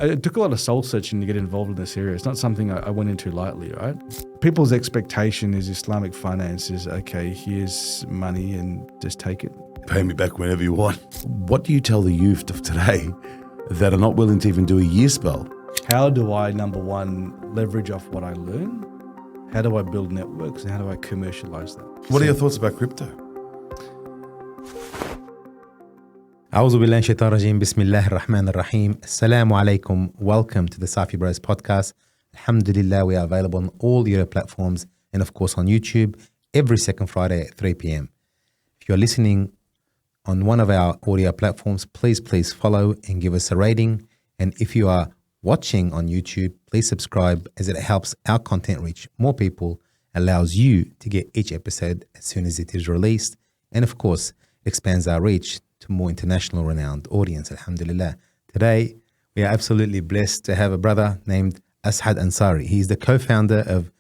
It took a lot of soul searching to get involved in this area. It's not something I went into lightly, right? People's expectation is Islamic finance is, okay, here's money and just take it. Pay me back whenever you want. What do you tell the youth of today that are not willing to even do a year spell? How do I, number one, leverage off what I learn? How do I build networks and how do I commercialize that? What are your thoughts about crypto? أعوذ بالله من الشيطان الرجيم بسم الله الرحمن الرحيم السلام عليكم. Welcome to the Safi Bros Podcast. Alhamdulillah, we are available on all your platforms and of course on YouTube every second Friday at 3 p.m. If you're listening on one of our audio platforms, please follow and give us a rating. And if you are watching on YouTube, please subscribe as it helps our content reach more people, allows you to get each episode as soon as it is released, and of course expands our reach to more international renowned audience, alhamdulillah. Today, we are absolutely blessed to have a brother named Asad Ansari. He is the co-founder of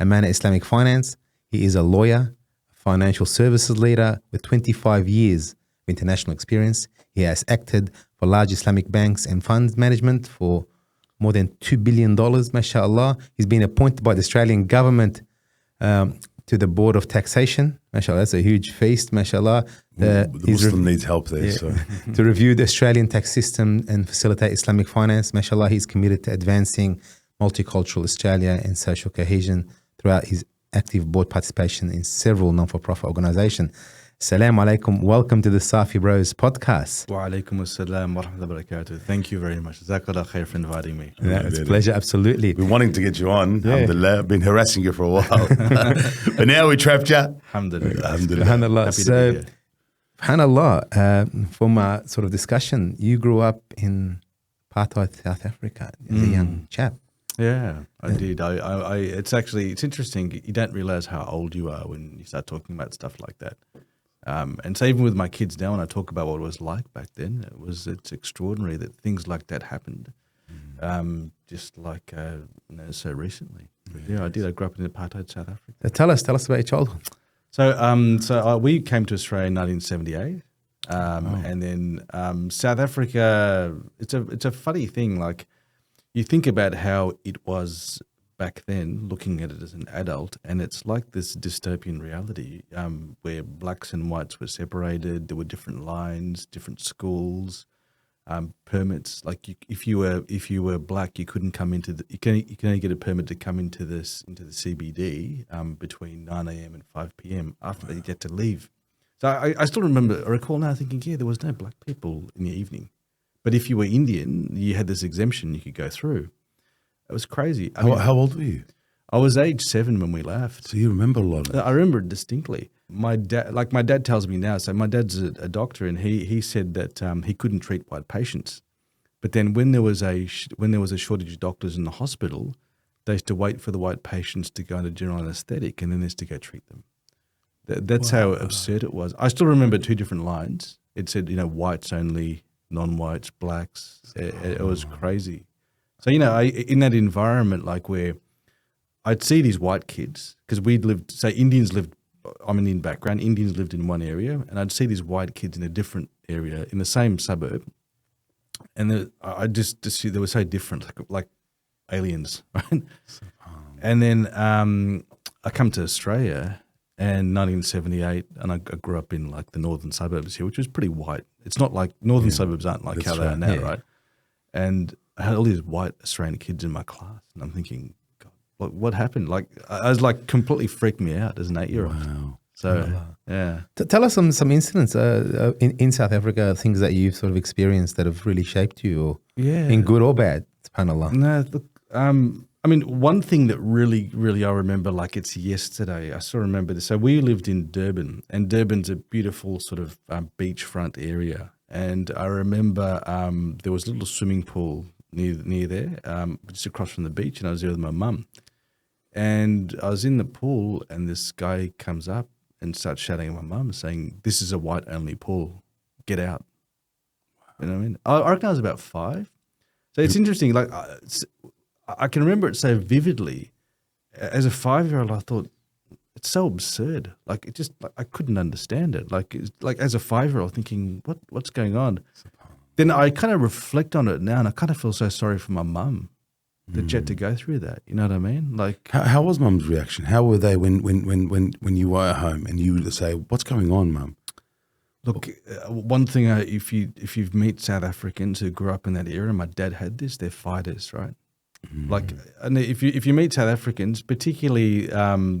Amanah Islamic Finance. He is a lawyer, financial services leader with 25 years of international experience. He has acted for large Islamic banks and funds management for more than $2 billion, mashallah. He's been appointed by the Australian government to the Board of Taxation. Mashallah, that's a huge feast, mashallah. The Muslim needs help there. So. To review the Australian tax system and facilitate Islamic finance, mashallah, he's committed to advancing multicultural Australia and social cohesion throughout his active board participation in several non-for-profit organizations. Assalamu alaikum. Welcome to the Safi Bros Podcast. Wa alaikum assalam wa rahmatullahi wa barakatuh. Thank you very much. Jazakallah khair for inviting me. Yeah, it's a pleasure, absolutely. We're wanting to get you on. Yeah. Alhamdulillah. I've been harassing you for a while. But now we trapped you. Alhamdulillah. Alhamdulillah. Subhanallah. Happy to So, be here. subhanallah, from a sort of discussion, you grew up in Apartheid, South Africa as a young chap. Yeah, I did. It's interesting. You don't realize how old you are when you start talking about stuff like that. And so even with my kids now, when I talk about what it was like back then, it's extraordinary that things like that happened, just like so recently. But yeah, I did. I grew up in apartheid South Africa. Tell us about your childhood. So we came to Australia in 1978, and then South Africa. It's a funny thing. Like you think about how it was back then, looking at it as an adult, and it's like this dystopian reality where blacks and whites were separated. There were different lines, different schools, permits. Like if you were black, you couldn't come into you can only get a permit to come into the CBD between 9 a.m. and 5 p.m. After that, you get to leave. So I still recall now thinking, yeah, there was no black people in the evening, but if you were Indian, you had this exemption you could go through. It was crazy. How old were you? I was age 7 when we left. So you remember a lot of it? I remember it distinctly. My dad tells me now. So my dad's a doctor, and he said that he couldn't treat white patients. But then when there was a shortage of doctors in the hospital, they used to wait for the white patients to go into general anesthetic, and then they used to go treat them. That's how absurd it was. I still remember 2 different lines. It said, whites only, non-whites, blacks. It was crazy. So, in that environment, like where I'd see these white kids, because I'm an Indian background, Indians lived in one area, and I'd see these white kids in a different area, in the same suburb, and I just see they were so different, like aliens, right? And then I come to Australia in 1978, and I grew up in like the northern suburbs here, which was pretty white. It's not like northern suburbs aren't like how they are now, right? And I had all these white Australian kids in my class, and I'm thinking, God, what happened? Like, I was like completely freaked me out as an 8-year-old. Wow. So, yeah. Tell us some incidents in South Africa, things that you've sort of experienced that have really shaped you, in good or bad, subhanAllah. No, look, one thing that really, really I remember, like it's yesterday, I still remember this. So we lived in Durban, and Durban's a beautiful sort of beachfront area. And I remember there was a little swimming pool near there, just across from the beach, and I was there with my mum. And I was in the pool, and this guy comes up and starts shouting at my mum, saying, "This is a white-only pool. Get out." You know what I mean? I reckon I was about 5. So it's interesting. Like I can remember it so vividly. As a 5-year-old, I thought it's so absurd. Like it just, I couldn't understand it. Like as a 5-year-old, thinking, what's going on? then I kind of reflect on it now, and I kind of feel so sorry for my mum that she had to go through that. You know what I mean? Like, How was Mum's reaction? How were they when you were at home and you would say, "What's going on, Mum?" look, one thing, if you meet South Africans who grew up in that era, and my dad had this, they're fighters, right? Like, and if you meet South Africans, particularly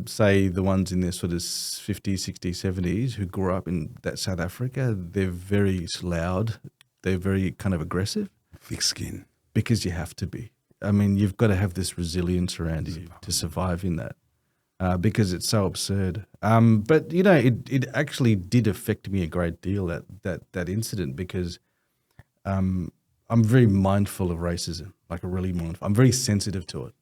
say the ones in their sort of 50s, 60s, 70s who grew up in that South Africa, they're very loud, they're very kind of aggressive. Thick skin. Because you have to be. I mean, you've got to have this resilience around you to survive in that, because it's so absurd. But you know, it actually did affect me a great deal, that incident, because I'm very mindful of racism, like really mindful. I'm very sensitive to it.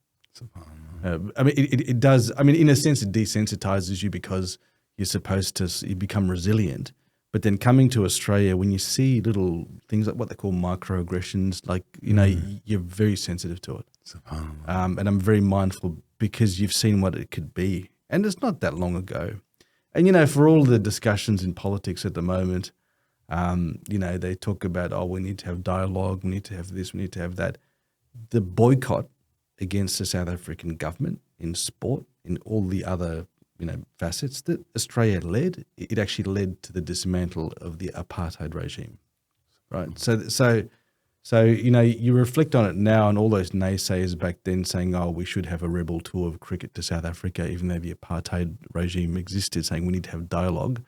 I mean, it does. I mean, in a sense, it desensitizes you because you become resilient. But then coming to Australia, when you see little things like what they call microaggressions, like, you know, you're very sensitive to it. And I'm very mindful because you've seen what it could be. And it's not that long ago. And, you know, for all the discussions in politics at the moment, you know, they talk about, we need to have dialogue, we need to have this, we need to have that. The boycott against the South African government in sport, in all the other, you know, facets that Australia led, it actually led to the dismantle of the apartheid regime, right? So you know, you reflect on it now, and all those naysayers back then saying, we should have a rebel tour of cricket to South Africa, even though the apartheid regime existed, saying we need to have dialogue.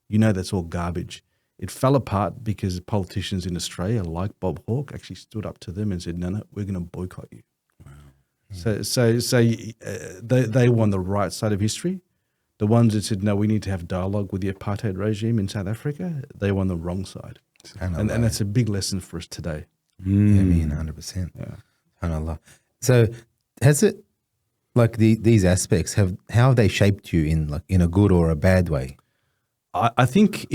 You know, that's all garbage. It fell apart because politicians in Australia, like Bob Hawke, actually stood up to them and said, no, we're going to boycott you. Wow. So they won the right side of history. The ones that said, no, we need to have dialogue with the apartheid regime in South Africa, they were on the wrong side. And that's a big lesson for us today. I mean, 100%. Yeah. SubhanAllah. So has it, like these aspects, how have they shaped you in a good or a bad way? I think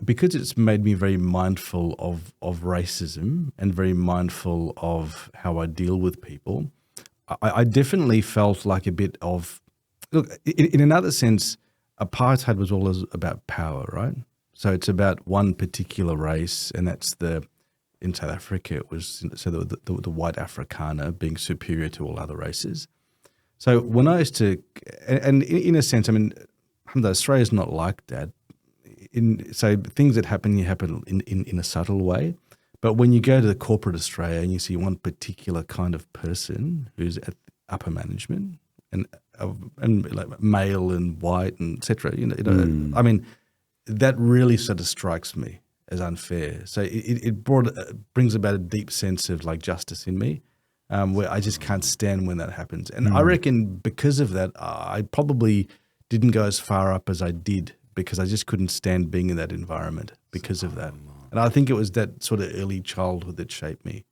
because it's made me very mindful of racism and very mindful of how I deal with people, I definitely felt like a bit of, look, in another sense, apartheid was always about power, right? So it's about one particular race, and that's in South Africa, it was the white Afrikaner being superior to all other races. So when I used to, and in a sense, I mean, alhamdulillah, Australia's not like that. So things that happen in a subtle way. But when you go to the corporate Australia and you see one particular kind of person who's at upper management and like male and white and etc. I mean, that really sort of strikes me as unfair. So it brings about a deep sense of like justice in me, where I just can't stand when that happens. And I reckon because of that, I probably didn't go as far up as I did because I just couldn't stand being in that environment because of that. And I think it was that sort of early childhood that shaped me.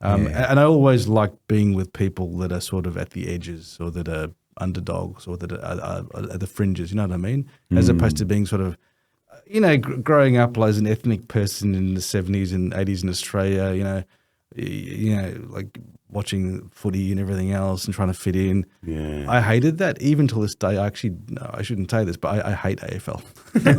And I always like being with people that are sort of at the edges or that are underdogs or that are at the fringes, you know what I mean? As opposed to being sort of, you know, growing up as an ethnic person in the 70s and 80s in Australia, you know, like watching footy and everything else and trying to fit in. Yeah. I hated that. Even till this day, I shouldn't say this, but I hate AFL.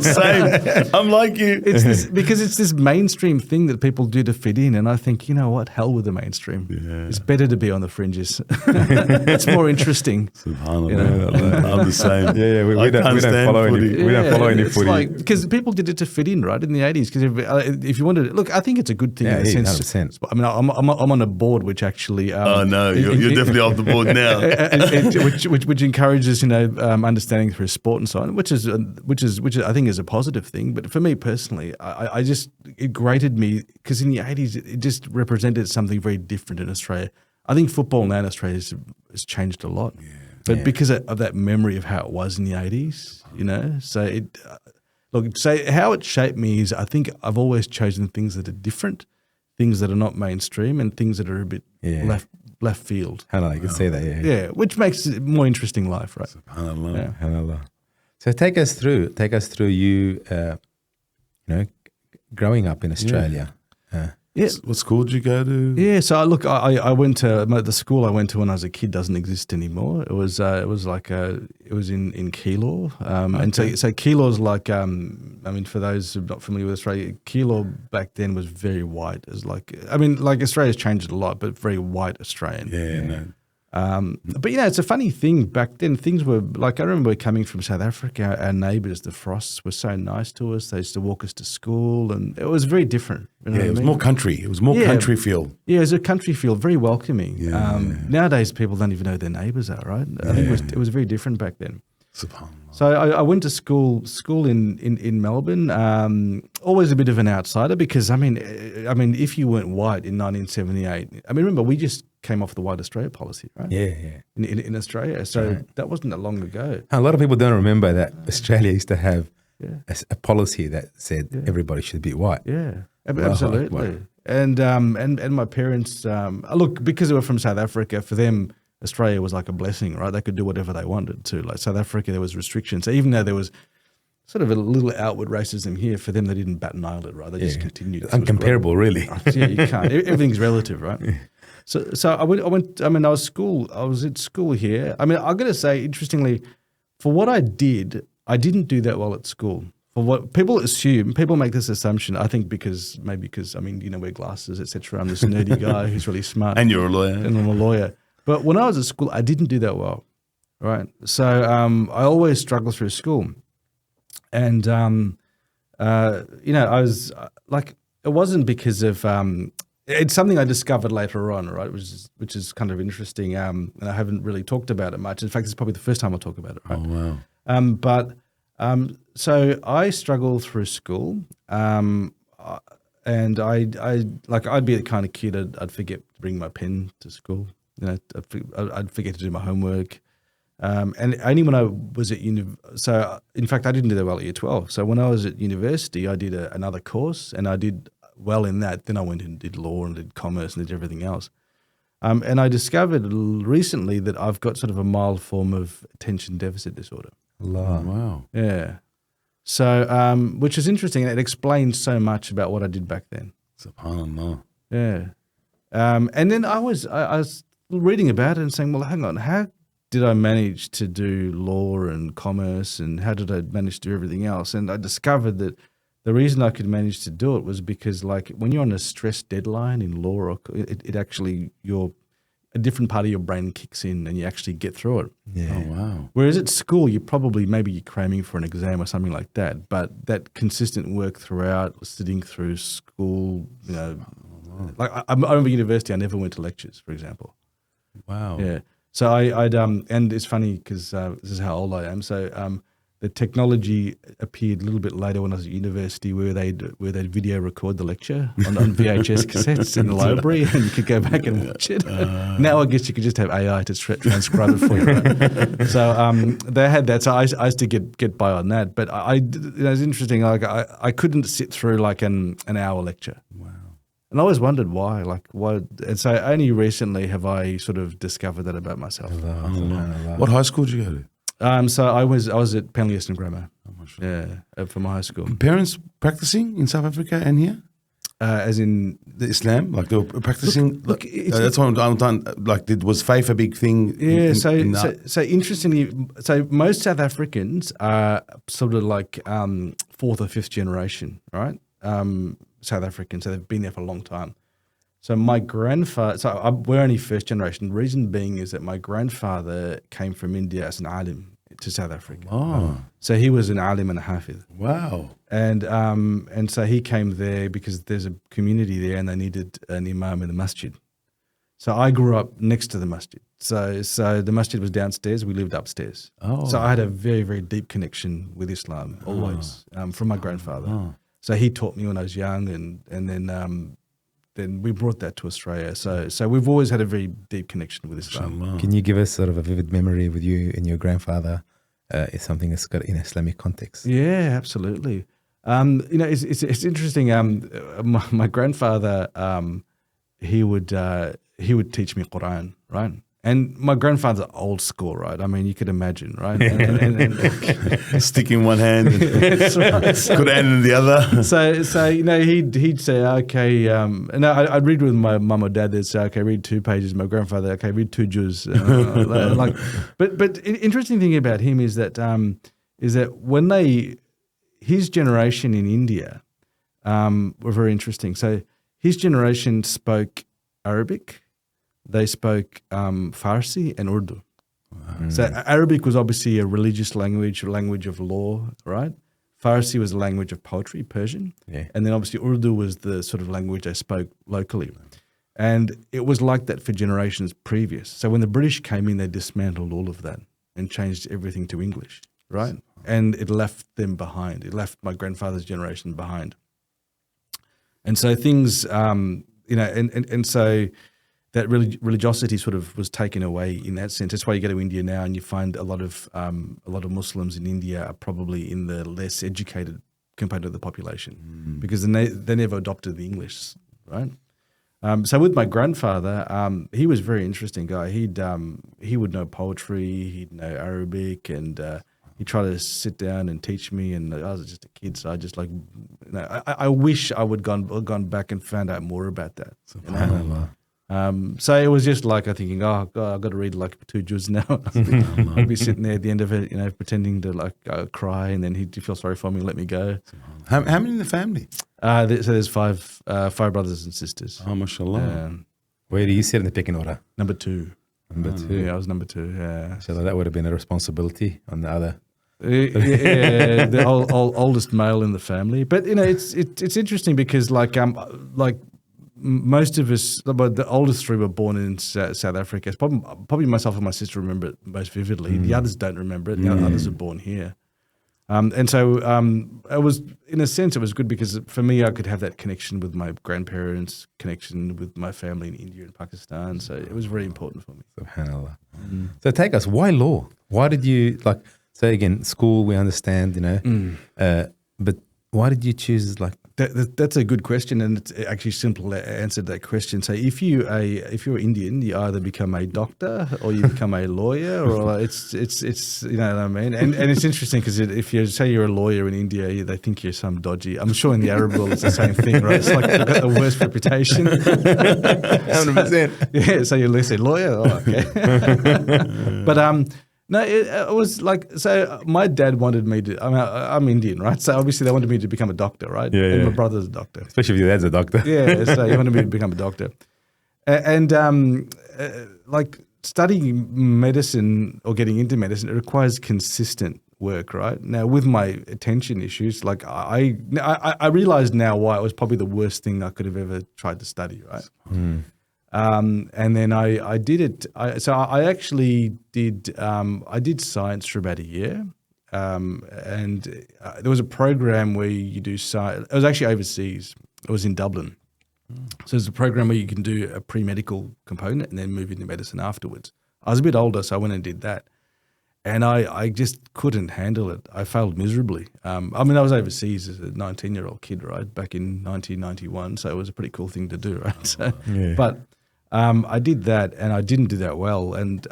Same. I'm like you. Because it's this mainstream thing that people do to fit in. And I think, you know what? Hell with the mainstream. Yeah. It's better to be on the fringes. It's more interesting. SubhanAllah. You know? I'm the same. Yeah, we don't follow any. We don't follow any footy. Because people did it to fit in, right, in the 80s. Because if you wanted to, look, I think it's a good thing in a sense. 100%. I mean, I'm on a board which actually. Oh no, you're definitely off the board now. which encourages, you know, understanding through sport and so on, which I think is a positive thing. But for me personally, it grated me because in the 80s it just represented something very different in Australia. I think football now in Australia has changed a lot, but because of that memory of how it was in the 80s, you know. So how it shaped me is I think I've always chosen things that are different, things that are not mainstream, and things that are a bit left field. I can say that, yeah, which makes it more interesting life, right? SubhanAllah. SubhanAllah. So take us through you, you know, growing up in Australia. Yeah. What school did you go to? Yeah, so I went to the school I went to when I was a kid doesn't exist anymore. It was in Keilor, and so Keilor's like I mean, for those who are not familiar with Australia, Keilor back then was very white. As like Australia's changed a lot, but very white Australian. Yeah, no. But it's a funny thing back then. Things were like I remember coming from South Africa. Our neighbours, the Frosts, were so nice to us. They used to walk us to school, and it was very different. You know Yeah, what it I was mean? more country. It was more country feel. Yeah, it was a country feel, very welcoming. Yeah. Nowadays, people don't even know who their neighbours are, right? I think it was very different back then. SubhanAllah. So I went to school in Melbourne. Always a bit of an outsider because I mean, if you weren't white in 1978, I mean, remember we just came off the White Australia policy, right? Yeah. In Australia, so that wasn't that long ago. A lot of people don't remember that Australia used to have a policy that said everybody should be white. Yeah, absolutely. And my parents look, because they were from South Africa. For them, Australia was like a blessing, right? They could do whatever they wanted to. Like South Africa, there was restrictions. So even though there was sort of a little outward racism here, for them they didn't bat an eyelid, right? They just continued. Uncomparable, really. Yeah, you can't. Everything's relative, right? So I went. I mean, I was at school here. I mean, I'm going to say, interestingly, for what I didn't do that well at school. For what people assume, people make this assumption. I think because I mean, wear glasses, etc. I'm this nerdy guy who's really smart, And you're a lawyer. and I'm a lawyer. But when I was at school, I didn't do that well, right? So I always struggled through school, and I was like, it wasn't because of it's something I discovered later on, right? Which is kind of interesting, and I haven't really talked about it much. In fact, it's probably the first time I'll talk about it, right? Oh, wow. So I struggled through school, and I'd be the kind of kid I'd forget to bring my pen to school. I'd forget to do my homework, and only when I was at so in fact I didn't do that well at year 12. So when I was at university, I did another course, and I did well in that. Then I went and did law and did commerce and did everything else. And I discovered recently that I've got sort of a mild form of attention deficit disorder. Allah. Wow. Yeah. So, which is interesting. It explains so much about what I did back then. SubhanAllah. Yeah. And then I was reading about it and saying, well, hang on, how did I manage to do law and commerce, and how did I manage to do everything else? And I discovered that the reason I could manage to do it was because, like, when you're on a stress deadline in law, it actually, a different part of your brain kicks in and you actually get through it. Yeah. Oh, wow. Whereas at school, maybe you're cramming for an exam or something like that, but that consistent work throughout, sitting through school, like I remember university, I never went to lectures, for example. Wow. Yeah. So I'd and it's funny because this is how old I am. So the technology appeared a little bit later when I was at university, where they'd video record the lecture on VHS cassettes in the library, and you could go back and watch it. Now I guess you could just have AI to transcribe it for you. Right? So they had that. So I used to get by on that, but it's interesting. Like I couldn't sit through like an hour lecture. Wow. And I always wondered why, like why. And so only recently have I sort of discovered that about myself. Allah. What high school did you go to? So I was at Penley Eastern Grammar. For my high school. Parents practicing in South Africa and here? As in The Islam? Like they were practicing? Look, that's what I'm done. Like, was faith a big thing? Yeah, so interestingly, most South Africans are sort of like fourth or fifth generation, right? South Africans, so they've been there for a long time. So my grandfather, we're only first generation. The reason being is that my grandfather came from India as an alim to South Africa. Oh. So he was an alim and a hafiz. Wow. And so he came there because there's a community there and they needed an imam in the masjid. So I grew up next to the masjid. So the masjid was downstairs, we lived upstairs. Oh. So I had a very, very deep connection with Islam always from my grandfather. Oh. So he taught me when I was young, and then we brought that to Australia. So we've always had a very deep connection with Islam. Can you give us sort of a vivid memory with you and your grandfather? Is something that's got in Islamic context? Yeah, absolutely. It's interesting. My grandfather, he would teach me Quran, right? And my grandfather's old school, right? I mean, you could imagine, right? And Stick in one hand, and that's right. good hand in the other. So you know, he'd say, okay, and I'd read with my mum or dad. They'd say, okay, read 2 pages. My grandfather, okay, read 2 juz. But interesting thing about him is that when his generation in India were very interesting. So his generation spoke Arabic. They spoke Farsi and Urdu. Wow. So Arabic was obviously a religious language, a language of law, right? Farsi was a language of poetry, Persian. Yeah. And then obviously Urdu was the sort of language they spoke locally. And it was like that for generations previous. So when the British came in, they dismantled all of that and changed everything to English, right? And it left them behind. It left my grandfather's generation behind. And so things, and so that religiosity sort of was taken away in that sense. That's why you go to India now and you find a lot of Muslims in India are probably in the less educated component of the population because they never adopted the English, right? So with my grandfather, he was a very interesting guy. He would know poetry, he'd know Arabic, and he tried to sit down and teach me. And I was just a kid, so I just I wish I would gone back and found out more about that. So it was just like I'm thinking, oh God, I've got to read like 2 juz now. I'd be sitting there at the end of it, pretending to cry, and then he'd feel sorry for me and let me go. How many in the family? So there's 5 brothers and sisters. Oh, mashallah. Where do you sit in the pecking order? Number 2. Number 2. Yeah, I was number 2. Yeah. So that would have been a responsibility on the other. Yeah, the oldest male in the family. But it's interesting because most of us, but the oldest 3 were born in South Africa. Probably myself and my sister remember it most vividly. The others don't remember it. The others are born here. And so it was, in a sense, it was good because for me, I could have that connection with my grandparents, connection with my family in India and Pakistan. So it was very important for me. SubhanAllah. So take us, why law? Why did you, so again, school, we understand, but why did you choose That's a good question, and it's actually simple answer to that question. So if you're Indian, you either become a doctor or you become a lawyer, or it's you know what I mean. And it's interesting because if you say you're a lawyer in India, they think you're some dodgy. I'm sure in the Arab world it's the same thing, right? It's like you've got the worst reputation. 100%. Yeah, so you say lawyer, okay. But no, it was so my dad wanted me to, I'm Indian, right? So obviously they wanted me to become a doctor, right? Yeah, and yeah. my brother's a doctor. Especially if your dad's a doctor. Yeah, so he wanted me to become a doctor. And studying medicine or getting into medicine, it requires consistent work, right? Now, with my attention issues, I realize now why it was probably the worst thing I could have ever tried to study, right? And then I did it. I actually did. I did science for about a year, and there was a program where you do science. It was actually overseas. It was in Dublin. So there's a program where you can do a pre-medical component and then move into medicine afterwards. I was a bit older, so I went and did that, and I just couldn't handle it. I failed miserably. I was overseas as a 19-year-old kid, right, back in 1991. So it was a pretty cool thing to do, right? So, Yeah. but. I did that, and I didn't do that well. And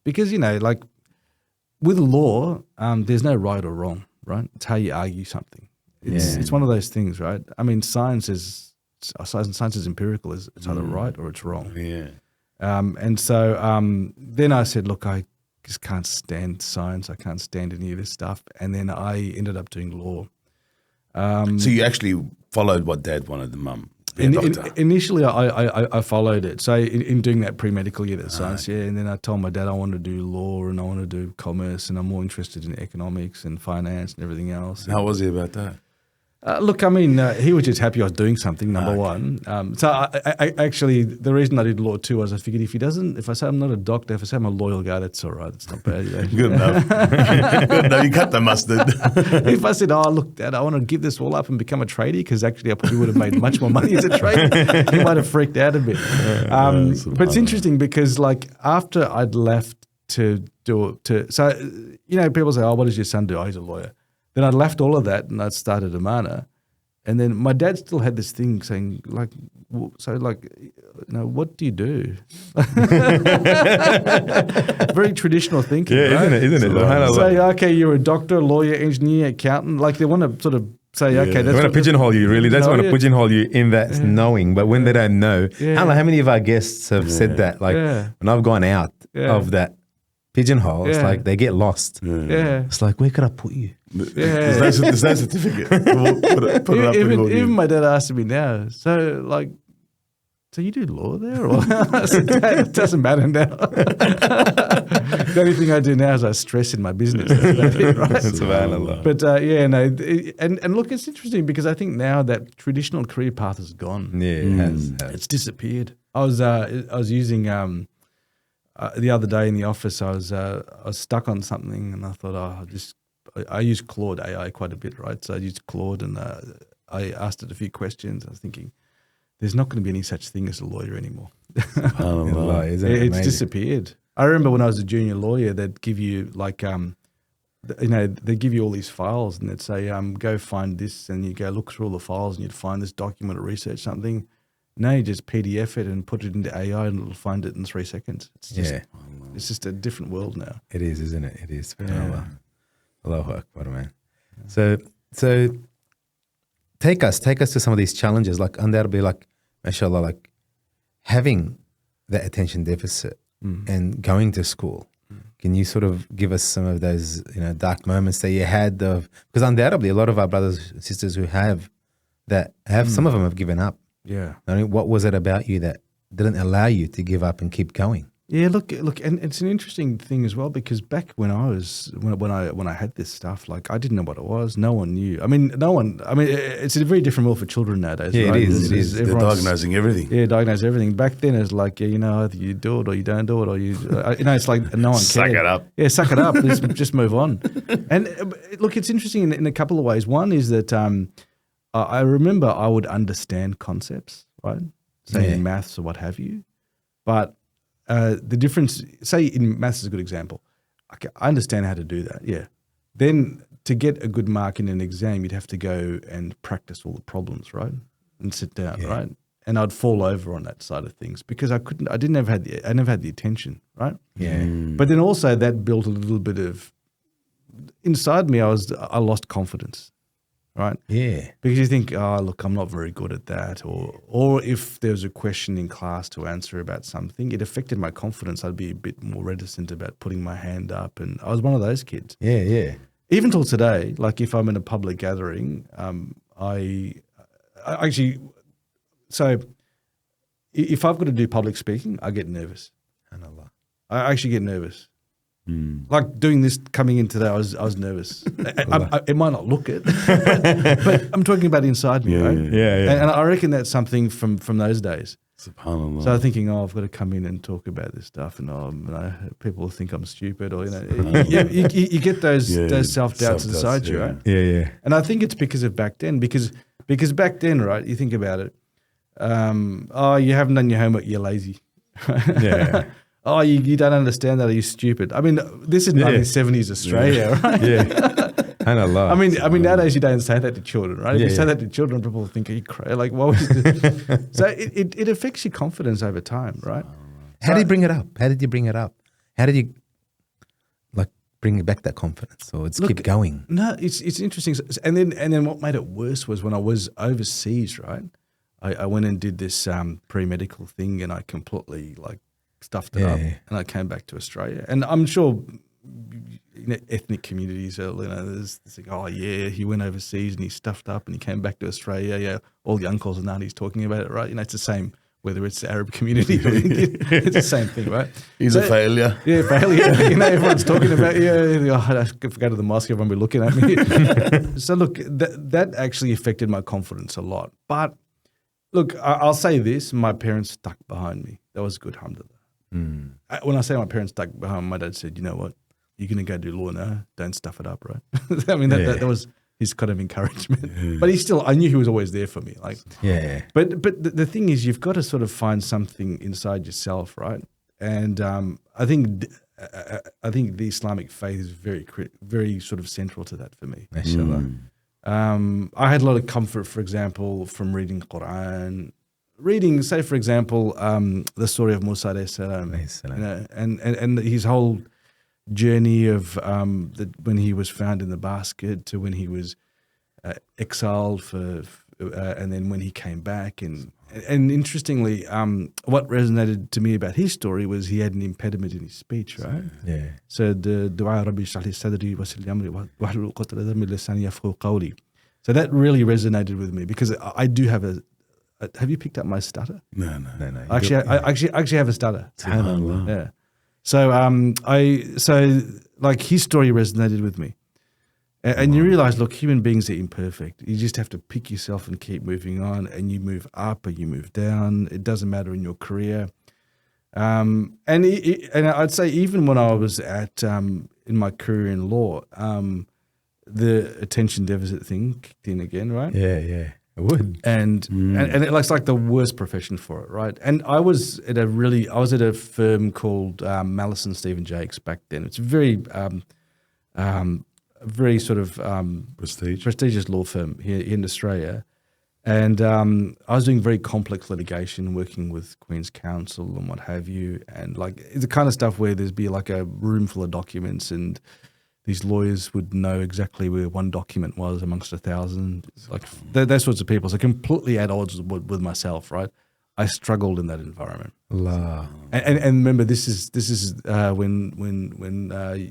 because, with law, there's no right or wrong, right? It's how you argue something. It's one of those things, right? I mean, science is empirical. It's either right or it's wrong. Yeah. And so then I said, look, I just can't stand science. I can't stand any of this stuff. And then I ended up doing law. So you actually followed what Dad wanted, the mum. Initially, I followed it. So in doing that pre-medical year, that science, and then I told my dad I want to do law and I want to do commerce and I'm more interested in economics and finance and everything else. How was he about that? Look, he was just happy I was doing something, number one. So I actually, the reason I did law too was I figured if I say I'm not a doctor, if I say I'm a loyal guy, that's all right. It's not bad. Yeah. Good enough. Good enough. You cut the mustard. If I said, oh, look, Dad, I want to give this all up and become a tradie, because actually I probably would have made much more money as a tradie, he might have freaked out a bit. But it's interesting because after I'd left people say, oh, what does your son do? Oh, he's a lawyer. Then I left all of that and I started Amanah. And then my dad still had this thing saying, like, what do you do? Very traditional thinking, right? Isn't it? Say, okay, you're a doctor, lawyer, engineer, accountant. Like they want to sort of say, okay, They that's want to pigeonhole you, really. That's want to pigeonhole you in that knowing. But when they don't know, how many of our guests have said that? Like when I've gone out of that pigeonhole, it's like they get lost. It's like, where could I put you? There's no certificate. Put it up Even my dad asked me now, so you do law there? Or I said, Dad, it doesn't matter now. The only thing I do now is I stress in my business. That's about it, right? Subhanallah. But and look, it's interesting because I think now that traditional career path is gone. Yeah, it has. It's disappeared. I was using the other day in the office. I was stuck on something, and I thought, I use Claude AI quite a bit, right? So I used Claude, and I asked it a few questions. I was thinking, there's not going to be any such thing as a lawyer anymore. It's disappeared. I remember when I was a junior lawyer, they'd give you they'd give you all these files, and they'd say, go find this, and you go look through all the files, and you'd find this document or research something. Now you just PDF it and put it into AI, and it'll find it in 3 seconds. It's just a different world now. It is, isn't it? It is. Allahu Akbar, man. So take us to some of these challenges, like undoubtedly, like mashallah, like having that attention deficit and going to school. Can you sort of give us some of those, dark moments that you had because undoubtedly a lot of our brothers and sisters who have some of them have given up. Yeah. I mean, what was it about you that didn't allow you to give up and keep going? Yeah, look, and it's an interesting thing as well, because back when I had this stuff, like I didn't know what it was. No one knew. It's a very different world for children nowadays. Yeah, right? it is. They're diagnosing everything. Yeah, diagnose everything. Back then, it's like, either you do it or you don't do it, or you, it's like no one cares. Suck it up. Yeah, suck it up. just move on. And look, it's interesting in a couple of ways. One is that I remember I would understand concepts, right? Say in maths or what have you, but the difference, say in maths is a good example. Okay, I understand how to do that, yeah. Then to get a good mark in an exam, you'd have to go and practice all the problems, right? And sit down, right? And I'd fall over on that side of things because I never had the attention, right? Yeah. But then also that built a little bit of, inside me, I lost confidence. Right? Yeah. Because you think, look, I'm not very good at that. Or if there was a question in class to answer about something, it affected my confidence. I'd be a bit more reticent about putting my hand up. And I was one of those kids. Yeah. Even till today, like if I'm in a public gathering, I actually, so if I've got to do public speaking, I get nervous. I actually get nervous. Like doing this, coming in today, I was nervous. It might not look it, but I'm talking about inside me, right? Yeah. And I reckon that's something from those days. SubhanAllah. So I'm thinking, I've got to come in and talk about this stuff, and people will think I'm stupid, or you get those self-doubts inside you, right? Yeah. And I think it's because of back then, because back then, right? You think about it. You haven't done your homework, you're lazy. Yeah. Oh, you don't understand that, are you stupid? I mean, this is 1970s Australia, right? Yeah. I mean, nowadays you don't say that to children, right? If you say that to children, people think, are you crazy? Like, what was this? So it affects your confidence over time, right? How did you bring it up? How did you bring back that confidence, or keep going? No, it's interesting. And then what made it worse was when I was overseas, right? I went and did this pre-medical thing, and I completely stuffed it up, and I came back to Australia. And I'm sure ethnic communities are, there's like, oh yeah, he went overseas and he stuffed up and he came back to Australia. Yeah, all the uncles and aunties talking about it, right? It's the same whether it's the Arab community or Indian. It's the same thing, right? He's a failure. Yeah, failure. Everyone's talking about, I could go to the mosque, everyone will be looking at me. So look, that actually affected my confidence a lot. But look, I'll say this, my parents stuck behind me. That was good, alhamdulillah. When I say my parents stuck behind, my dad said, you know what, you're going to go do law now, don't stuff it up, right? I mean, that was his kind of encouragement. But I knew he was always there for me. But the thing is, you've got to sort of find something inside yourself, right? And I think the Islamic faith is very, very sort of central to that for me. Mashallah. I had a lot of comfort, for example, from reading Quran, reading, say, for example, the story of Musa alayhi salam, Alayhi salam. you know, and his whole journey of when he was found in the basket to when he was exiled and then when he came back, and interestingly, what resonated to me about his story was he had an impediment in his speech, right? Yeah. So the dua Rabbi shrah li sadri wa yassir li amri wahlul 'uqdatan min lisani yafqahu qawli. So that really resonated with me because I do have a. Have you picked up my stutter? No. No. I actually have a stutter. SubhanAllah. Yeah. So like his story resonated with me. And you realize, look, human beings are imperfect. You just have to pick yourself and keep moving on, and you move up or you move down. It doesn't matter in your career. And I'd say even when I was in my career in law, the attention deficit thing kicked in again, right? Yeah. It would. And it looks like the worst profession for it, right? And I was at a firm called Mallison Stephen Jakes back then. It's a very sort of prestigious law firm here in Australia. And I was doing very complex litigation, working with Queen's Counsel and what have you, and like the kind of stuff where there'd be like a room full of documents and these lawyers would know exactly where one document was amongst 1,000, like those sorts of people. So completely at odds with myself, right? I struggled in that environment. Allah. And remember, this is when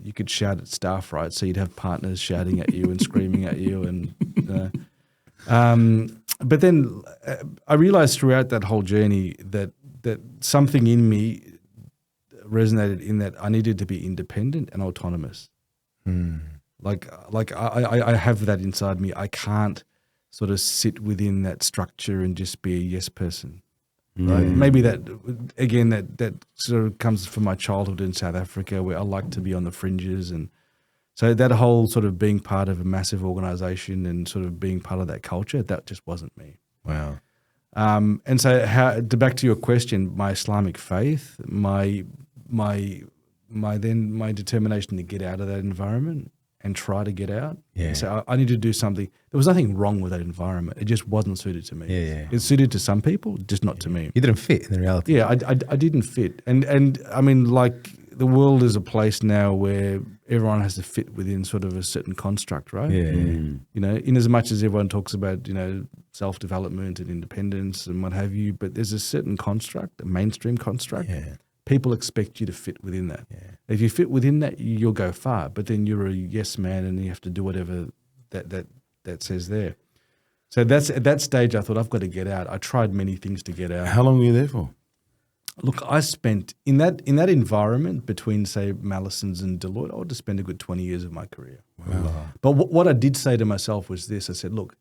you could shout at staff, right? So you'd have partners shouting at you and screaming at you, but then I realized throughout that whole journey that something in me resonated in that I needed to be independent and autonomous. Like I have that inside me. I can't sort of sit within that structure and just be a yes person. Right? Maybe that sort of comes from my childhood in South Africa, where I like to be on the fringes, and so that whole sort of being part of a massive organization and sort of being part of that culture, that just wasn't me. Wow. And so back to your question, my Islamic faith, my determination to get out of that environment and try to get out. Yeah. So I need to do something. There was nothing wrong with that environment. It just wasn't suited to me. Yeah. It's suited to some people, just not to me. You didn't fit in the reality. Yeah, I didn't fit. And I mean, like, the world is a place now where everyone has to fit within sort of a certain construct, right? Yeah. You know, in as much as everyone talks about, you know, self-development and independence and what have you, but there's a certain construct, a mainstream construct. Yeah. People expect you to fit within that. Yeah. If you fit within that, you'll go far. But then you're a yes man, and you have to do whatever that says there. So that's at that stage. I thought, I've got to get out. I tried many things to get out. How long were you there for? Look, I spent in that environment between, say, Mallisons and Deloitte, I would have spent a good 20 years of my career. Wow. But what I did say to myself was this: I said, look,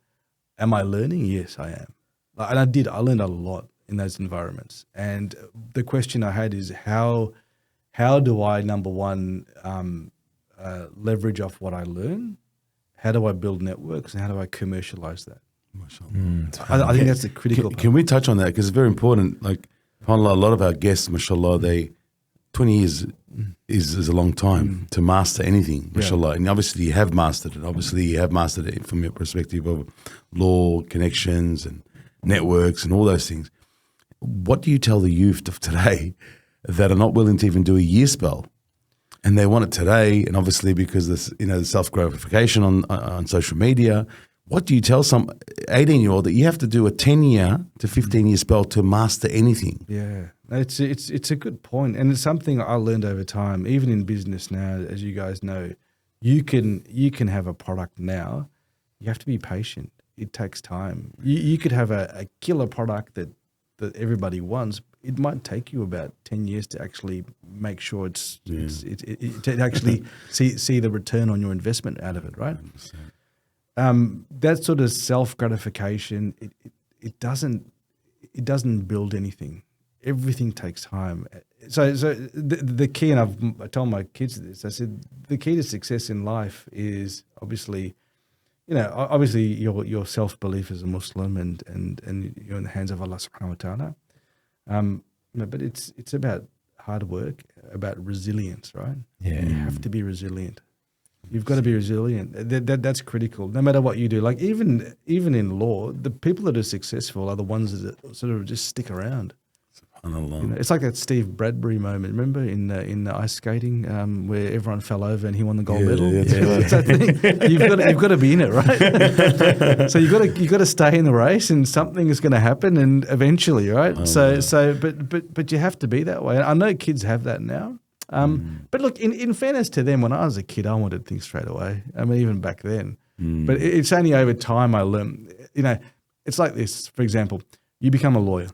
am I learning? Yes, I am. And I did. I learned a lot in those environments. And the question I had is how do I, number one, leverage off what I learn? How do I build networks, and how do I commercialize that? I think that's the critical part. Can we touch on that? Because it's very important. Like, subhanAllah, a lot of our guests, mashallah, 20 years is a long time to master anything, mashallah. And obviously you have mastered it. Obviously you have mastered it from your perspective of law, connections and networks and all those things. What do you tell the youth of today that are not willing to even do a year spell, and they want it today? And obviously because this, you know, the self-gratification on social media, what do you tell some 18-year-old that you have to do a 10-year to 15-year spell to master anything? Yeah, it's a good point, and it's something I learned over time. Even in business now, as you guys know, you can have a product now. You have to be patient. It takes time. You could have a killer product that everybody wants. It might take you about 10 years to actually make sure to actually see the return on your investment out of it, right? That sort of self-gratification, it doesn't build anything. Everything takes time. So the key, and I tell my kids this, I said, the key to success in life is obviously, you know, obviously your self-belief as a Muslim and you're in the hands of Allah subhanahu wa ta'ala. But it's about hard work, about resilience, right? Yeah. You have to be resilient. You've got to be resilient. That's critical. No matter what you do, like even in law, the people that are successful are the ones that sort of just stick around. It's like that Steve Bradbury moment. Remember in the ice skating where everyone fell over and he won the gold medal. It's that thing. You've got to be in it, right? So you've got to stay in the race, and something is going to happen, and eventually, right? But you have to be that way. I know kids have that now. But look, in fairness to them, when I was a kid, I wanted things straight away. I mean, even back then. But it's only over time I learned. It's like this. For example, you become a lawyer.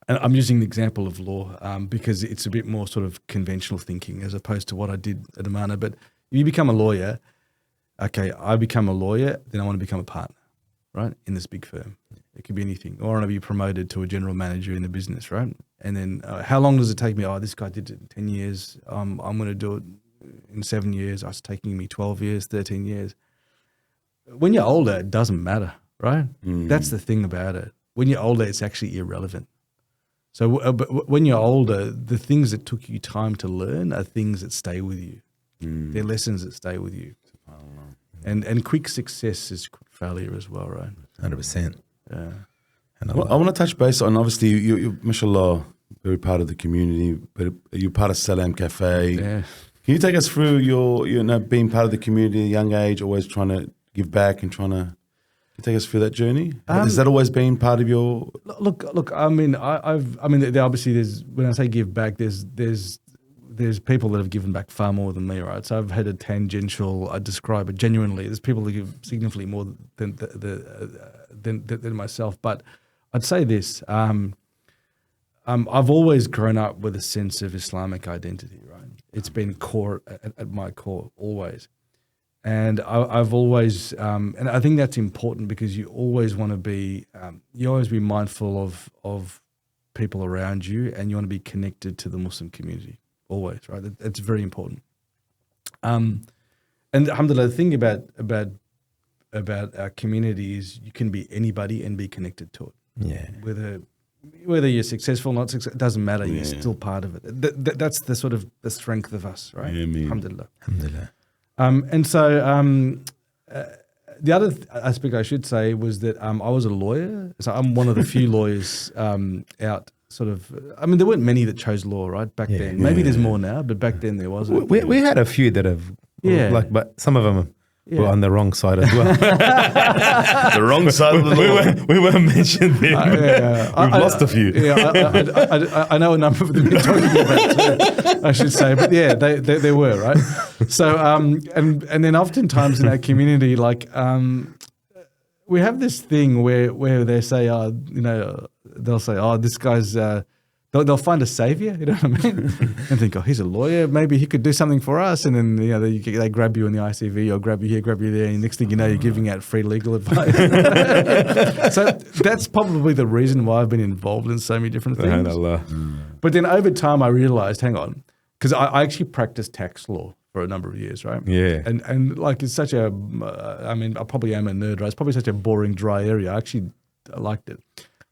And I'm using the example of law because it's a bit more sort of conventional thinking as opposed to what I did at Amanah. But you become a lawyer. Okay, I become a lawyer, then I want to become a partner, right, in this big firm. It could be anything. Or I want to be promoted to a general manager in the business, right? And then how long does it take me? Oh, this guy did it in 10 years. I'm going to do it in 7 years. It's taking me 12 years, 13 years. When you're older, it doesn't matter, right? That's the thing about it. When you're older, it's actually irrelevant. So when you're older, the things that took you time to learn are things that stay with you. They're lessons that stay with you. And quick success is quick failure as well, right? 100%. Yeah. Well, I want to touch base on, obviously, you mashallah, very part of the community, but you're part of Salam Cafe. Yeah. Can you take us through your being part of the community at a young age, always trying to give back and trying to take us through that journey? Has that always been part of your? Look. I mean, obviously, there's, when I say give back, there's people that have given back far more than me, right? So I've had a tangential. I describe it genuinely. There's people that give significantly more than myself. But I'd say this: I've always grown up with a sense of Islamic identity, right? It's been core at my core always. And I've always, and I think that's important because you always want to be, mindful of people around you, and you want to be connected to the Muslim community always, right? That's very important. And alhamdulillah, the thing about our community is you can be anybody and be connected to it. Yeah. Whether you're successful or not successful, it doesn't matter. You're still part of it. That's the sort of the strength of us, right? Yeah, Alhamdulillah. Alhamdulillah. And so the other aspect I should say was that I was a lawyer. So I'm one of the few lawyers out sort of, I mean, there weren't many that chose law, right, back then. Maybe there's more now, but back then there wasn't. We had a few that have, but some of them were on the wrong side as well. The wrong side of the law. We weren't mentioned there. We've lost a few. I know a number of them you're talking about too, I should say. But yeah, they were, right? So, and then oftentimes in our community, like, we have this thing where they say, they'll say, this guy's, they'll find a savior, you know what I mean? And think, he's a lawyer, maybe he could do something for us. And then, they grab you in the ICV or grab you here, grab you there. And next thing you know, you're giving out free legal advice. So that's probably the reason why I've been involved in so many different things. But then over time, I realized, hang on, because I actually practiced tax law for a number of years, right? Yeah. And like, it's such a, I probably am a nerd, right? It's probably such a boring, dry area. I liked it.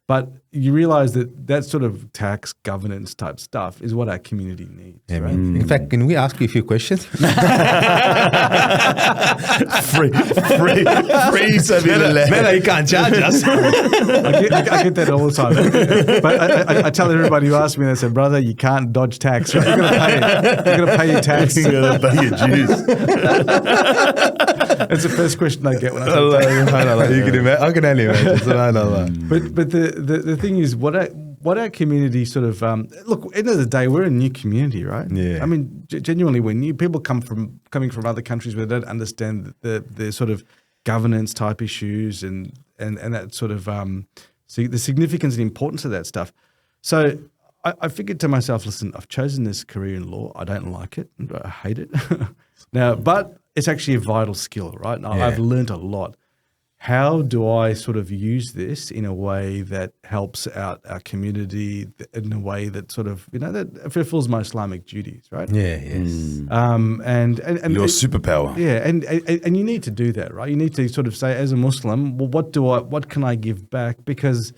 But you realize that sort of tax governance type stuff is what our community needs. Yeah, right? In fact, can we ask you a few questions? free. No, you can't charge us. I get that all the time. But I tell everybody who asks me, they say, brother, you can't dodge tax. Right? You're going to pay it. You're going to pay your tax. You're going to pay your dues. That's the first question I get when I say I can only imagine. But the thing is, what our community sort of look. At the end of the day, we're a new community, right? Yeah. I mean, genuinely, when new people coming from other countries where they don't understand the sort of governance type issues and that sort of the significance and importance of that stuff. So I figured to myself, listen, I've chosen this career in law. I don't like it. I hate it. Now, but it's actually a vital skill, right? Now, I've learned a lot. How do I sort of use this in a way that helps out our community, in a way that sort of, that fulfills my Islamic duties, right? Yeah, yes. And your superpower. Yeah, and you need to do that, right? You need to sort of say, as a Muslim, well, what can I give back? Because,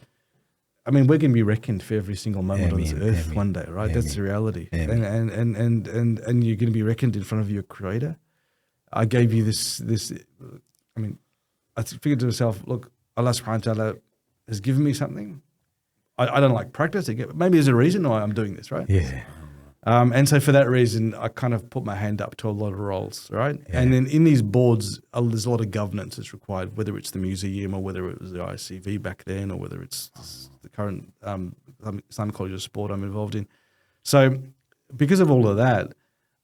I mean, we're going to be reckoned for every single moment on this earth one day, right? That's the reality. And you're going to be reckoned in front of your Creator. I gave you this. I mean, I figured to myself, look, Allah subhanahu wa ta'ala has given me something. I don't like practice. Maybe there's a reason why I'm doing this, right? Yeah. And so for that reason, I kind of put my hand up to a lot of roles, right? Yeah. And then in these boards, there's a lot of governance that's required, whether it's the museum or whether it was the ICV back then or whether it's the current Islamic College of Sport I'm involved in. So because of all of that,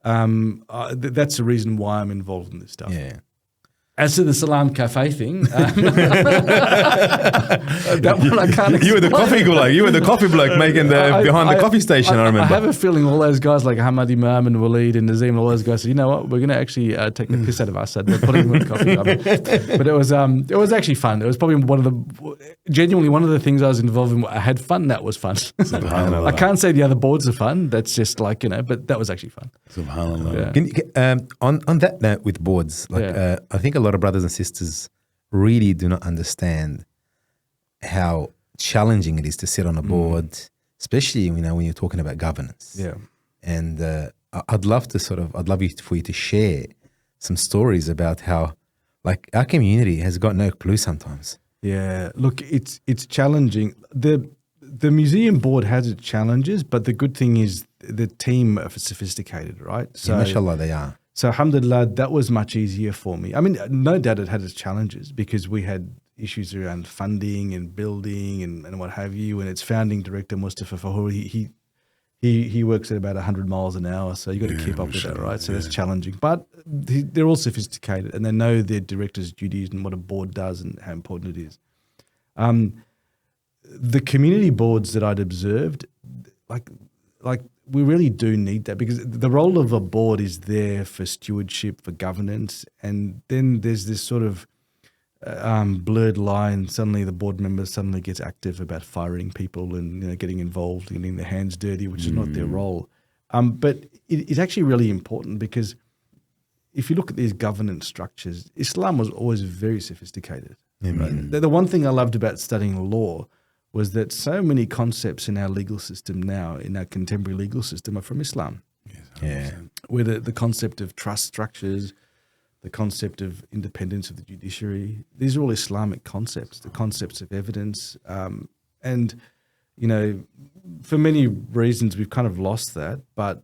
that's the reason why I'm involved in this stuff. Yeah. As to the Salam Cafe thing, that one I can't explain. You were the coffee bloke. You were the coffee bloke making behind the coffee station. I remember. I have a feeling all those guys like Hamad Imam and Waleed and Nazim, all those guys said, you know what, we're going to actually take the piss out of Asad. We're putting him in the coffee shop. But it was actually fun. It was probably genuinely one of the things I was involved in. I had fun. That was fun. I can't say the other boards are fun. That's just like, but that was actually fun. Subhanallah. Yeah. On that note with boards, I think a lot of brothers and sisters really do not understand how challenging it is to sit on a board, especially when you're talking about governance. Yeah. And I'd love for you to share some stories about how, like, our community has got no clue sometimes. Yeah, look, it's challenging. The museum board has its challenges, but the good thing is the team are sophisticated, right? So, mashallah, they are. So alhamdulillah, that was much easier for me. I mean, no doubt it had its challenges because we had issues around funding and building and what have you. And its founding director, Mustafa Fahouri, he works at about 100 miles an hour, so you got to keep up with that, right? So that's challenging. But they're all sophisticated and they know their director's duties and what a board does and how important it is. The community boards that I'd observed, like we really do need that because the role of a board is there for stewardship, for governance, and then there's this sort of blurred line. Suddenly the board member suddenly gets active about firing people and getting involved and getting their hands dirty, which is not their role. But it's actually really important because if you look at these governance structures, Islam was always very sophisticated. Right? The one thing I loved about studying law was that so many concepts in our legal system now, in our contemporary legal system, are from Islam. Yeah. Where the concept of trust structures, the concept of independence of the judiciary, these are all Islamic concepts, the concepts of evidence. And, for many reasons, we've kind of lost that, but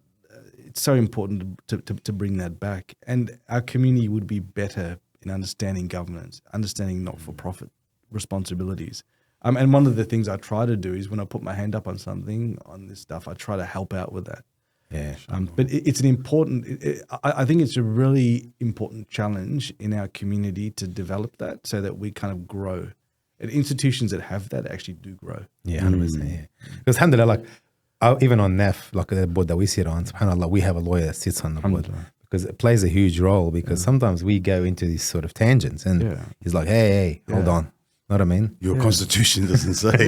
it's so important to bring that back. And our community would be better in understanding governance, understanding not-for-profit responsibilities. And one of the things I try to do is when I put my hand up on something, on this stuff, I try to help out with that. Yeah. But it's an important, I think it's a really important challenge in our community to develop that so that we kind of grow. And institutions that have that actually do grow. Yeah, 100%. Yeah. Because alhamdulillah, even on NAF, like the board that we sit on, subhanAllah, we have a lawyer that sits on the board. Because it plays a huge role because sometimes we go into these sort of tangents and he's like, hey, hold on. Know what I mean? Your constitution doesn't say. Do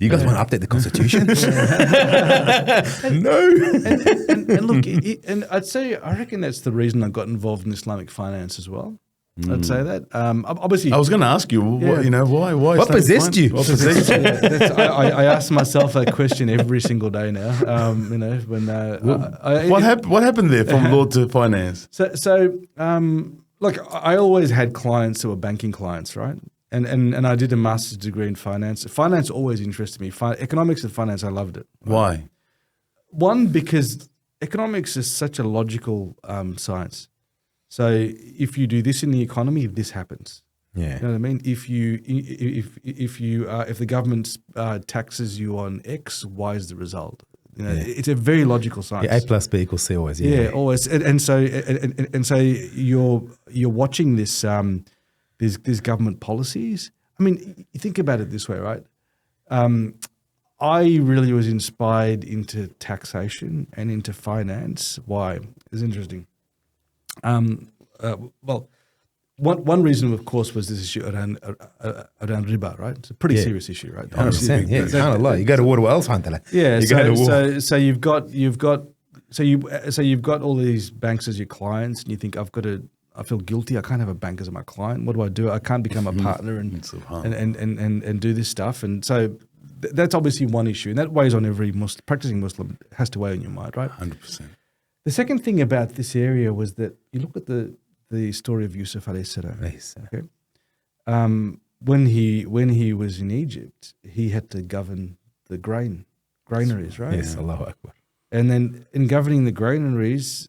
you guys want to update the constitution? No. And look, and I'd say I reckon that's the reason I got involved in Islamic finance as well. I'd say that. Obviously, I was going to ask you, why? What possessed you? What possessed you? I ask myself that question every single day now. What happened there from law to finance? Look, I always had clients who were banking clients, right? And I did a master's degree in finance. Finance always interested me. Economics and finance, I loved it. Right? Why? One, because economics is such a logical science. So if you do this in the economy, this happens. Yeah. You know what I mean? If the government taxes you on X, Y is the result. It's a very logical science. Yeah, A plus B equals C always. Yeah, always. And so you're watching this these government policies. I mean, you think about it this way, right? I really was inspired into taxation and into finance. Why? It's interesting. One reason, of course, was this issue around riba, right? It's a pretty serious issue, right? 100%. Yeah, subhanAllah. You go to war, what else, Hantala? Yeah. So you've got all these banks as your clients, and you think I feel guilty. I can't have a bank as my client. What do? I can't become a partner and do this stuff. And so that's obviously one issue, and that weighs on every practicing Muslim. Has to weigh on your mind, right? 100%. The second thing about this area was that you look at the story of Yusuf alayhi salam. Okay? When he was in Egypt, he had to govern the granaries, right? Yes, Allahu Akbar. And then in governing the granaries,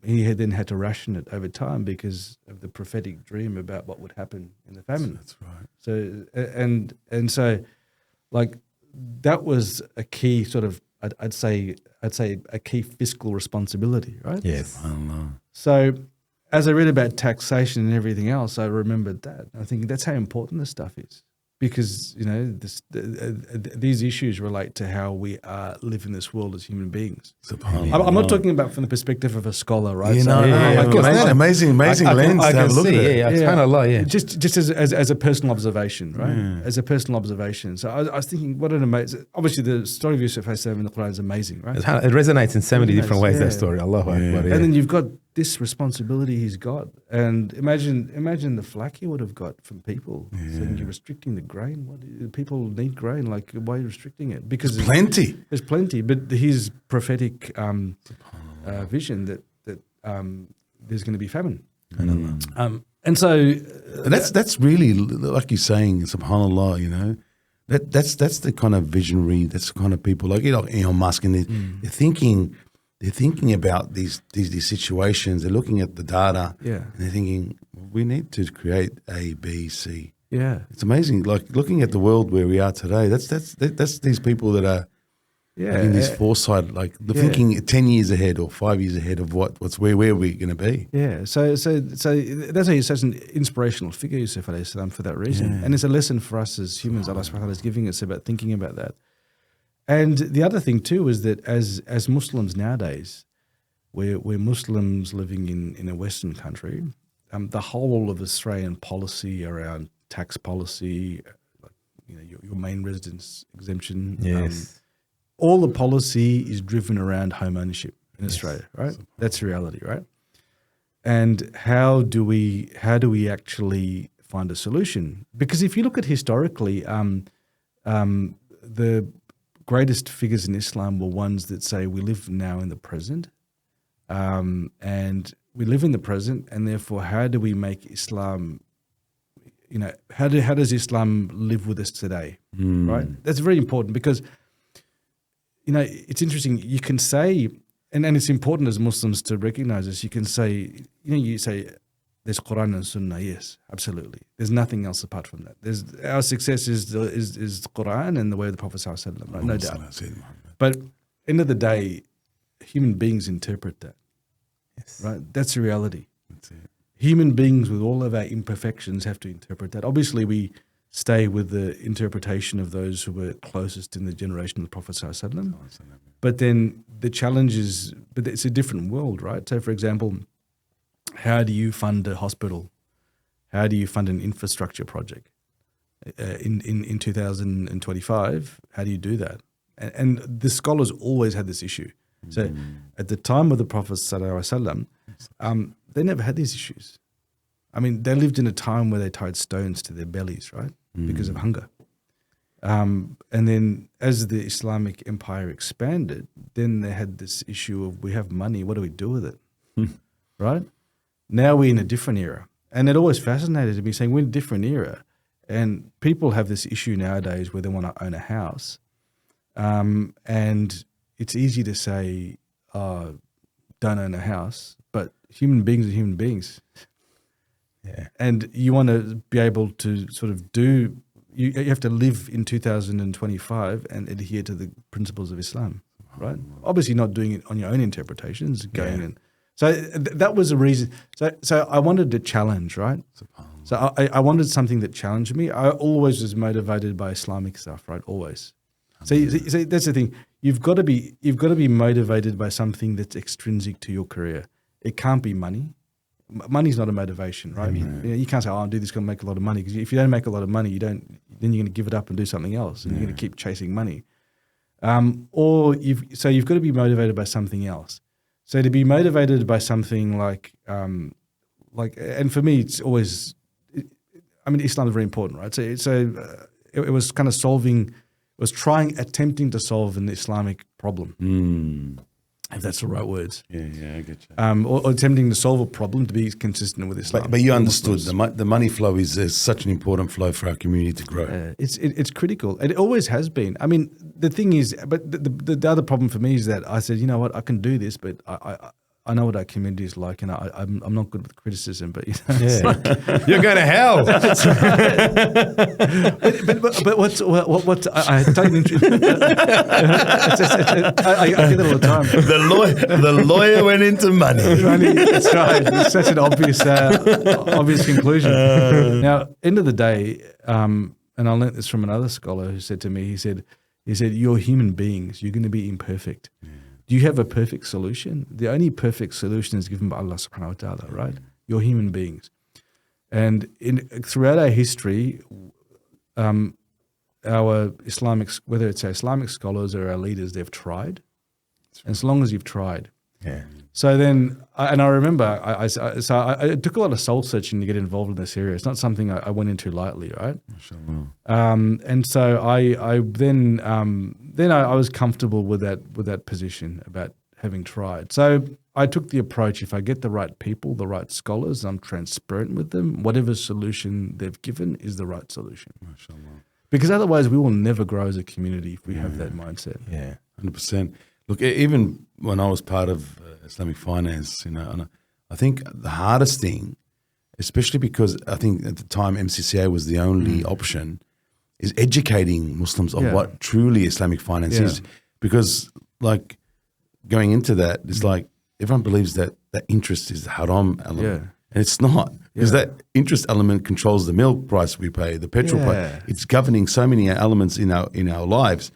he had to ration it over time because of the prophetic dream about what would happen in the famine. That's right. So so, like, that was a key sort of, I'd say a key fiscal responsibility, right? Yes. SubhanAllah. So as I read about taxation and everything else, I remembered that. I think that's how important this stuff is, because these issues relate to how we live in this world as human beings. SubhanAllah. I'm not talking about from the perspective of a scholar, right? Yeah, So, amazing lens I to have a can look at see, it. yeah, subhanAllah, yeah. Just as a personal observation, right? Yeah. As a personal observation. So I was thinking, what an amazing. Obviously, the story of Yusuf alayhi salam in the Quran is amazing, right? It resonates in so many different ways, Yeah. that story. Allahu Akbar. Yeah. And then you've got this responsibility he's got, and imagine the flack he would have got from people saying you're restricting the grain. People need grain, like why are you restricting it? Because there's plenty, but his prophetic vision that there's going to be famine. And so And that's really, like you're saying, subhanAllah, you know, that's the kind of visionary, that's the kind of people like Elon Musk, and they're thinking about these situations. They're looking at the data, and they're thinking, we need to create A, B, C. Yeah, It's amazing. Like looking at the world where we are today. That's these people that are having this foresight, like thinking 10 years ahead or 5 years ahead of where we're going to be. Yeah, so that's why he's such an inspirational figure, Yusuf alayhi salam, for that reason. And it's a lesson for us as humans. Allah subhanahu wa ta'ala is giving us about thinking about that. And the other thing too is that as Muslims nowadays, we're Muslims living in a Western country. The whole of Australian policy around tax policy, your main residence exemption, all the policy is driven around home ownership in Australia, right? That's the reality, right? And how do we actually find a solution? Because if you look at historically, the greatest figures in Islam were ones that say we live now in the present, and we live in the present, and therefore how do we make Islam, how does Islam live with us today, right? That's very important because, it's interesting. You can say, and it's important as Muslims to recognize this, you can say, you say there's Quran and Sunnah, yes, absolutely. There's nothing else apart from that. Our success is the Quran and the way of the Prophet ﷺ, right? No doubt. But end of the day, human beings interpret that, right? That's the reality. That's it. Human beings with all of our imperfections have to interpret that. Obviously, we stay with the interpretation of those who were closest in the generation of the Prophet ﷺ. But then the challenge is, but it's a different world, right? So, for example, how do you fund a hospital? How do you fund an infrastructure project? In 2025, how do you do that? And the scholars always had this issue. So at the time of the Prophet ﷺ, they never had these issues. I mean, they lived in a time where they tied stones to their bellies, right? Because of hunger. And then as the Islamic empire expanded, then they had this issue of, we have money, what do we do with it? Right? Now we're in a different era. And it always fascinated me saying we're in a different era. And people have this issue nowadays where they want to own a house. And it's easy to say, don't own a house, but human beings are human beings. Yeah. And you want to be able to sort of you have to live in 2025 and adhere to the principles of Islam, right? Obviously not doing it on your own interpretations, going in. So that was a reason. So I wanted to challenge, right? So I wanted something that challenged me. I always was motivated by Islamic stuff, right? Always. So that's the thing. You've got to be motivated by something that's extrinsic to your career. It can't be money. Money's not a motivation, right? You can't say, "Oh, I'll do this, going to make a lot of money." Because if you don't make a lot of money, then you're going to give it up and do something else, and you're going to keep chasing money. Or you've got to be motivated by something else. So to be motivated by something like, and for me, it's always, Islam is very important, right? So it was kind of attempting to solve an Islamic problem. if that's the right words. Yeah, I get you. Or attempting to solve a problem to be consistent with Islam. But you understood the money flow is such an important flow for our community to grow. It's critical, and it always has been. I mean, the thing is, but the other problem for me is that I said, you know what, I can do this, but I know what our community is like, and I'm not good with criticism. But it's like, You're going to hell. but what's I tell you, I get it all the time. The lawyer went into money. That's right. It's such an obvious conclusion. Now, end of the day, and I learnt this from another scholar who said to me, he said, you're human beings. You're going to be imperfect. Do you have a perfect solution? The only perfect solution is given by Allah subhanahu wa ta'ala, right? You're human beings. And throughout our history, our Islamic, whether it's our Islamic scholars or our leaders, they've tried. And as long as you've tried. Yeah. So then, I remember, I took a lot of soul searching to get involved in this area. It's not something I went into lightly, right? And so I was comfortable with that position about having tried. So I took the approach: if I get the right people, the right scholars, I'm transparent with them. Whatever solution they've given is the right solution. Because otherwise, we will never grow as a community if we have that mindset. Yeah, 100%. Look, even when I was part of Islamic Finance, and I think the hardest thing, especially because I think at the time MCCA was the only option, is educating Muslims on what truly Islamic finance is. Because like going into that, it's like everyone believes that interest is the haram element. And it's not. Because that interest element controls the milk price we pay, the petrol price. It's governing so many elements in our lives.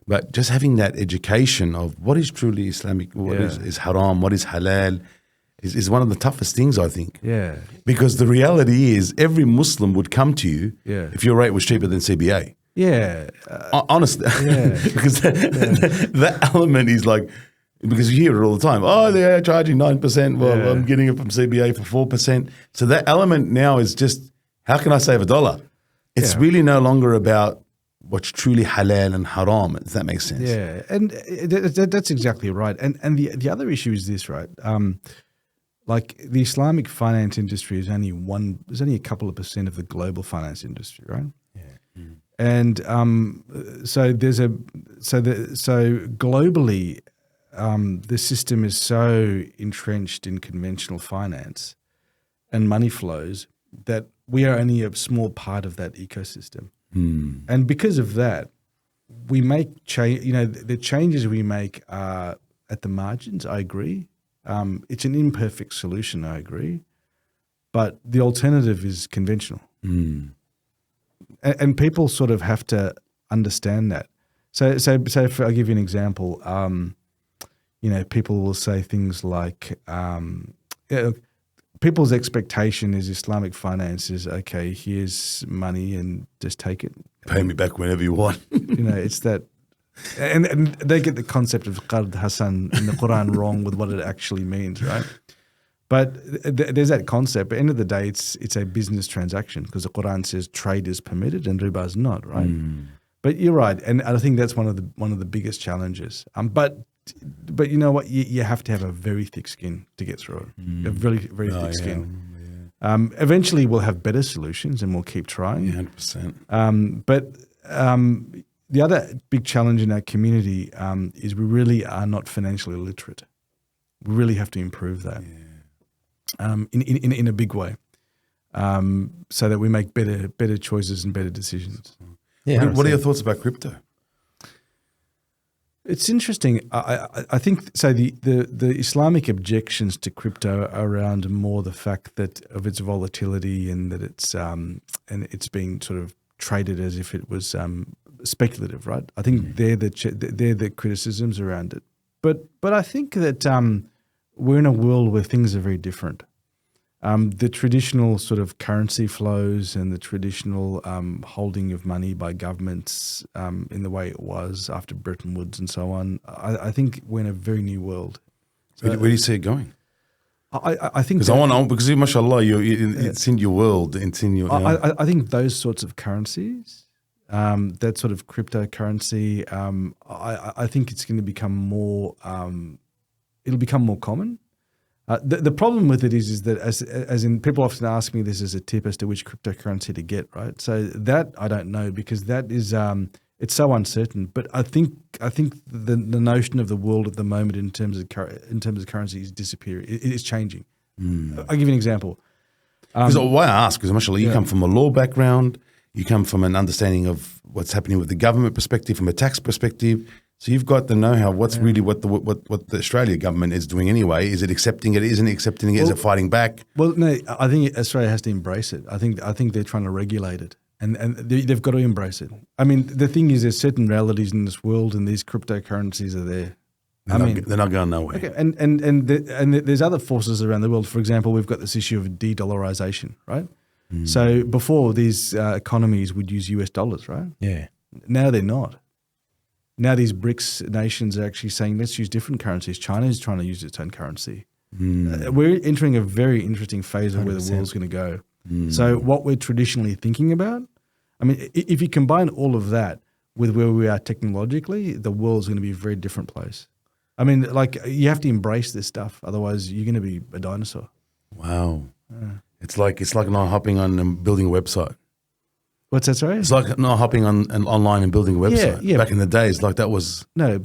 But just having that education of what is truly Islamic, what is haram, what is halal, is one of the toughest things, I think. Yeah. Because the reality is every Muslim would come to you if your rate was cheaper than CBA. Yeah. Honestly. Because that element is like, because you hear it all the time. Oh, they're charging 9%. Well, I'm getting it from CBA for 4%. So that element now is just, how can I save $1? It's really no longer about what's truly halal and haram, if that makes sense. Yeah, and that's exactly right. And the other issue is this, right? Like the Islamic finance industry is only a couple of % of the global finance industry, right? Yeah. And so globally, the system is so entrenched in conventional finance and money flows that we are only a small part of that ecosystem. And because of that, we make change. The changes we make are at the margins. I agree. It's an imperfect solution. I agree, but the alternative is conventional. And people sort of have to understand that. So if I'll give you an example. People will say things like, people's expectation is Islamic finance is, okay, here's money and just take it. Pay me back whenever you want. It's that. And they get the concept of Qard Hasan in the Quran wrong with what it actually means, right? But there's that concept. But at the end of the day, it's a business transaction because the Quran says trade is permitted and riba is not, right? But you're right. And I think that's one of the biggest challenges. But you know what? You have to have a very thick skin to get through it. A very, very thick skin. Eventually, we'll have better solutions and we'll keep trying. 100%. But the other big challenge in our community is we really are not financially literate. We really have to improve that in a big way, so that we make better choices and better decisions. Yeah. What are your thoughts about crypto? It's interesting. I think so. The Islamic objections to crypto are around more the fact that of its volatility and that it's being sort of traded as if it was speculative, right? I think they're the criticisms around it. But I think that we're in a world where things are very different. The traditional sort of currency flows and the traditional holding of money by governments in the way it was after Bretton Woods and so on, I think we're in a very new world. So, where do you see it going? I think because mashallah, it's in your world. It's in your. I think those sorts of currencies, that sort of cryptocurrency, I think it's going to become more it'll become more common. The problem with it is that as in people often ask me this as a tip as to which cryptocurrency to get, right? So that I don't know because that is it's so uncertain. But I think the notion of the world at the moment in terms of currency is disappearing. It is changing. I'll give you an example. Because why I ask? Because mashallah, you come from a law background, you come from an understanding of what's happening with the government perspective, from a tax perspective. So you've got the know-how. What's really what the Australia government is doing anyway? Is it accepting it? Isn't it accepting it? Is it fighting back? Well, no. I think Australia has to embrace it. I think they're trying to regulate it, and they've got to embrace it. I mean, the thing is, there's certain realities in this world, and these cryptocurrencies are there. They're not going nowhere. Okay, and there's other forces around the world. For example, we've got this issue of de-dollarization, right? So before these economies would use US dollars, right? Yeah. Now they're not. Now these BRICS nations are actually saying, let's use different currencies. China is trying to use its own currency. We're entering a very interesting phase of 100%. Where the world's going to go. So what we're traditionally thinking about, I mean, if you combine all of that with where we are technologically, the world's going to be a very different place. I mean, like you have to embrace this stuff. Otherwise, you're going to be a dinosaur. Wow. It's like not hopping on and building a website. What's that, sorry? It's like not hopping on and online and building a website. Yeah. Back in the days, like that was... No,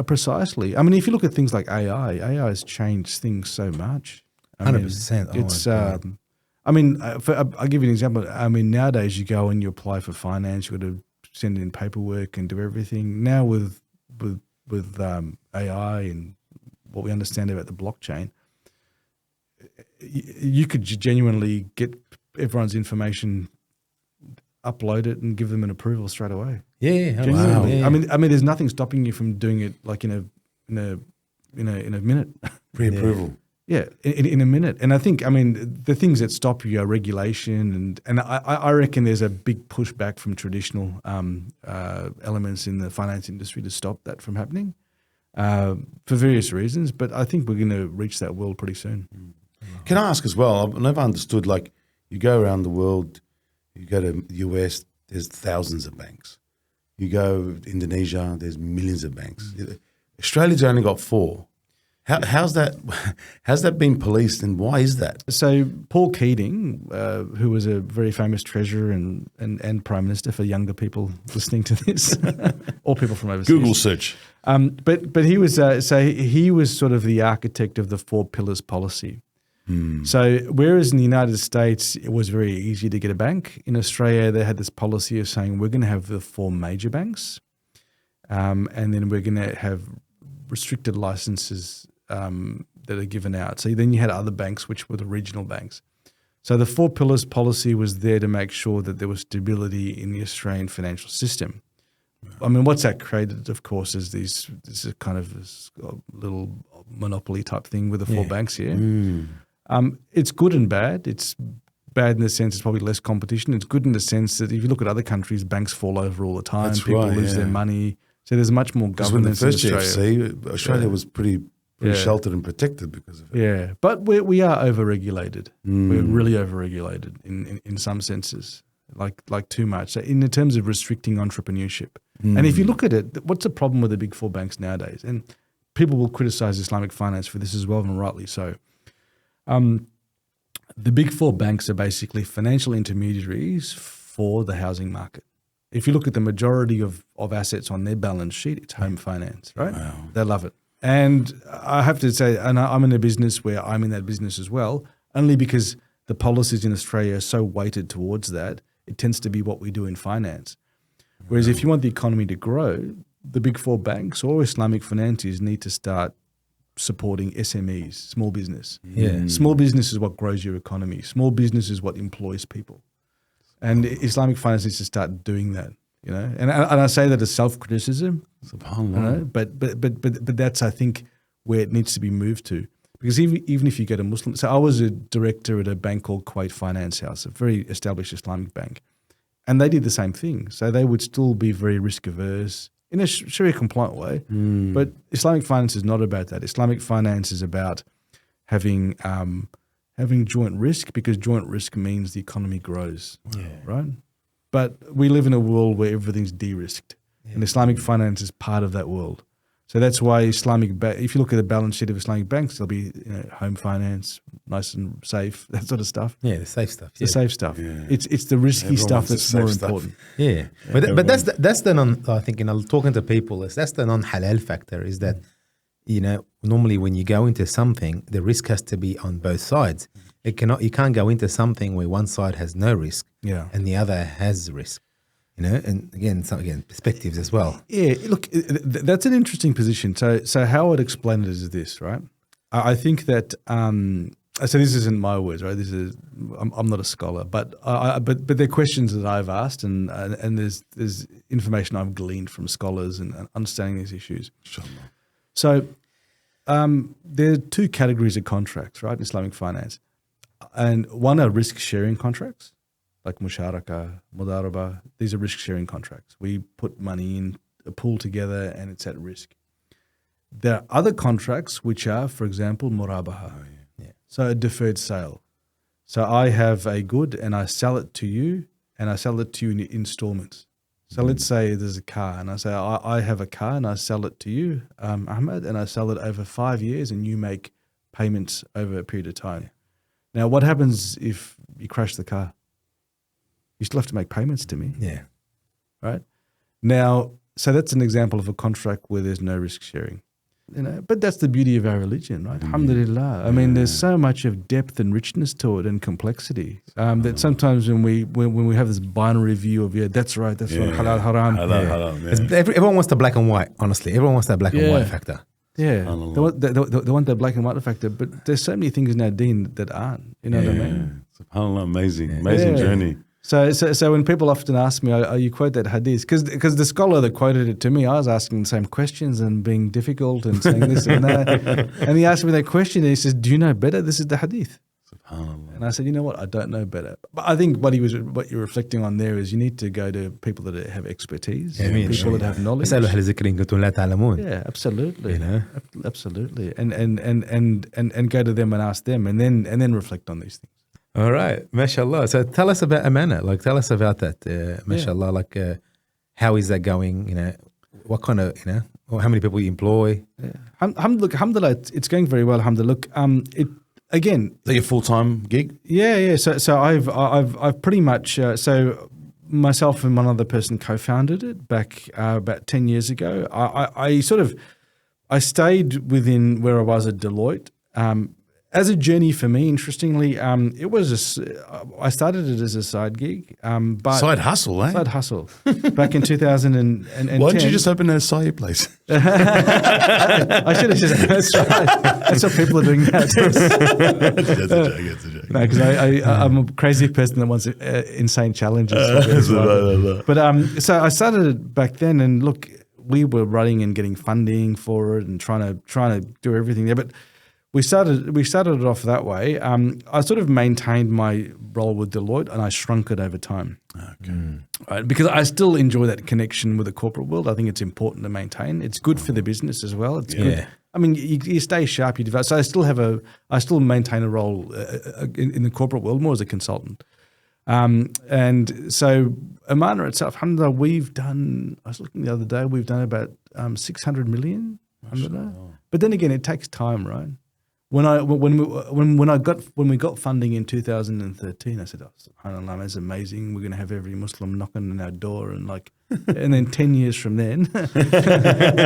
precisely. I mean, if you look at things like AI has changed things so much. 100%. It's, I mean, I'll give you an example. I mean, nowadays you go and you apply for finance, you've got to send in paperwork and do everything. Now with AI and what we understand about the blockchain, you could genuinely get everyone's information, upload it, and give them an approval straight away. Yeah. Wow. Yeah. I mean, there's nothing stopping you from doing it like in a minute. Pre-approval. Yeah, in a minute. And I think, I mean, the things that stop you are regulation, and I reckon there's a big pushback from traditional elements in the finance industry to stop that from happening for various reasons. But I think we're going to reach that world pretty soon. Can I ask as well? I've never understood, like, you go around the world, you go to the US, there's thousands of banks. You go to Indonesia, there's millions of banks. Australia's only got 4. How's that been policed, and why is that? So Paul Keating, who was a very famous treasurer and prime minister for younger people listening to this, or people from overseas. Google search. But he was he was sort of the architect of the 4 pillars policy. So whereas in the United States it was very easy to get a bank, in Australia they had this policy of saying we're going to have the 4 major banks, and then we're going to have restricted licenses that are given out. So then you had other banks which were the regional banks. So the 4 pillars policy was there to make sure that there was stability in the Australian financial system. I mean, what's that created, of course, is this is kind of this little monopoly type thing with the 4 banks here. It's good and bad. It's bad in the sense it's probably less competition. It's good in the sense that if you look at other countries, banks fall over all the time. That's People right, lose their money. So there's much more governance in Australia. Because when the first GFC, Australia was pretty sheltered and protected because of it. Yeah, but we are overregulated. We're really overregulated in some senses, like too much. So in terms of restricting entrepreneurship. And if you look at it, what's the problem with the big 4 banks nowadays? And people will criticize Islamic finance for this as well, and rightly so. The big 4 banks are basically financial intermediaries for the housing market. If you look at the majority of assets on their balance sheet, it's home finance, right? Wow. They love it. And I have to say, and I'm in a business where I'm in that business as well, only because the policies in Australia are so weighted towards that, it tends to be what we do in finance. Whereas if you want the economy to grow, the big 4 banks or Islamic financiers need to start supporting SMEs, small business. Yeah. Small business is what grows your economy. Small business is what employs people. And Islamic finance needs to start doing that, you know. And I say that as self-criticism, you know, but that's, I think, where it needs to be moved to. Because even if you go to Muslim, so I was a director at a bank called Kuwait Finance House, a very established Islamic bank, and they did the same thing. So they would still be very risk averse in a Sharia compliant way, but Islamic finance is not about that. Islamic finance is about having joint risk, because joint risk means the economy grows, right? But we live in a world where everything's de-risked, and Islamic finance is part of that world. So that's why if you look at the balance sheet of Islamic banks, there'll be home finance, nice and safe, that sort of stuff. Yeah, the safe stuff. The safe stuff. Yeah. It's the risky stuff that's more important. Yeah, but that's the non. I think talking to people that's the non-halal factor is that normally when you go into something, the risk has to be on both sides. You can't go into something where one side has no risk, and the other has risk. And again, perspectives as well. Yeah, look, that's an interesting position. So how I would explain it is this, right? I think that so this isn't my words, right? This is I'm not a scholar, but there are questions that I've asked, and there's information I've gleaned from scholars and understanding these issues. So there are two categories of contracts, right? In Islamic finance, and one are risk sharing contracts, like musharaka, mudaraba. These are risk-sharing contracts. We put money in a pool together and it's at risk. There are other contracts which are, for example, murabaha. So a deferred sale. So I have a good and I sell it to you, and I sell it to you in installments. So let's say there's a car and I say, I have a car and I sell it to you, Ahmed, and I sell it over 5 years and you make payments over a period of time. Now, what happens if you crash the car? You still have to make payments to me. Yeah. Right? Now, so that's an example of a contract where there's no risk sharing. But that's the beauty of our religion, right? Alhamdulillah. I mean, there's so much of depth and richness to it and complexity that sometimes when we have this binary view of, that's right, halal, haram. Halal, everyone wants the black and white, honestly. Everyone wants that black and white factor. Yeah, they want that black and white factor, but there's so many things in our deen that aren't. You know what I mean? SubhanAllah, amazing journey. So when people often ask me, you quote that hadith, because the scholar that quoted it to me, I was asking the same questions and being difficult and saying this and that. And he asked me that question and he says, do you know better? This is the hadith. SubhanAllah. And I said, you know what? I don't know better. But I think what you're reflecting on there is you need to go to people that have expertise, people that have knowledge. Yeah, absolutely. Absolutely. And go to them and ask them and then reflect on these things. All right, mashallah. So tell us about Amanah. Tell us about that, mashallah. How is that going? What kind of, how many people you employ? Yeah. Alhamdulillah, it's going very well. Alhamdulillah. Look, again, is that your full-time gig? Yeah. So I've pretty much so myself and one other person co-founded it back about 10 years ago. I stayed within where I was at Deloitte. As a journey for me, interestingly, it was I started it as a side gig. But side hustle, eh? Side hustle. Back in 2010. Why didn't you just open a acai place? I should have just, that's right. That's what people are doing now. That's a joke. No, because I'm a crazy person that wants insane challenges. But so I started it back then, and look, we were running and getting funding for it and trying to do everything there. But we started it off that way. I sort of maintained my role with Deloitte, and I shrunk it over time. Okay. Right, because I still enjoy that connection with the corporate world. I think it's important to maintain. It's good for the business as well. It's good. I mean, you stay sharp, you develop. So I still maintain a role in the corporate world more as a consultant. And so Amanah itself, alhamdulillah, I was looking the other day, we've done about 600 million. But then again, it takes time, right? When we got funding in 2013, I said, subhanallah, that's amazing. We're going to have every Muslim knocking on our door, and then 10 years from then,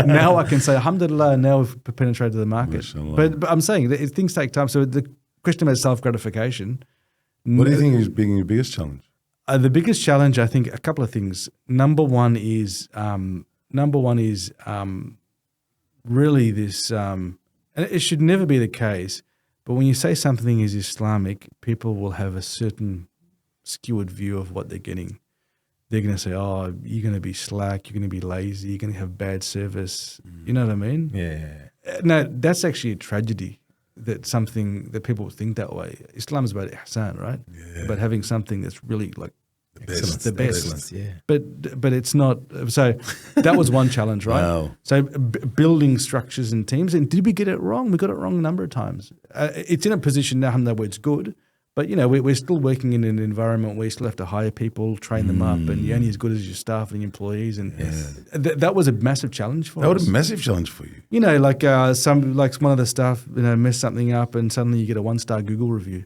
now I can say, alhamdulillah, now we've penetrated the market. But I'm saying that things take time. So the question about self-gratification. What do you think is being your biggest challenge? The biggest challenge, I think, a couple of things. Number one is really this. And it should never be the case, but when you say something is Islamic, people will have a certain skewed view of what they're getting. They're going to say, oh, you're going to be slack, you're going to be lazy, you're going to have bad service. You know what I mean? Yeah. No, that's actually a tragedy, that people think that way. Islam is about ihsan, right? Yeah. About having something that's really like the best. Excellence, yeah. But it's not. So that was one challenge, right? Wow. So building structures and teams. And did we get it wrong? We got it wrong a number of times. It's in a position now where it's good, But, we're still working in an environment where you still have to hire people, train them up, and you're only as good as your staff and your employees. And that was a massive challenge for us. That was a massive challenge for you. Like one of the staff, messed something up and suddenly you get a 1-star Google review.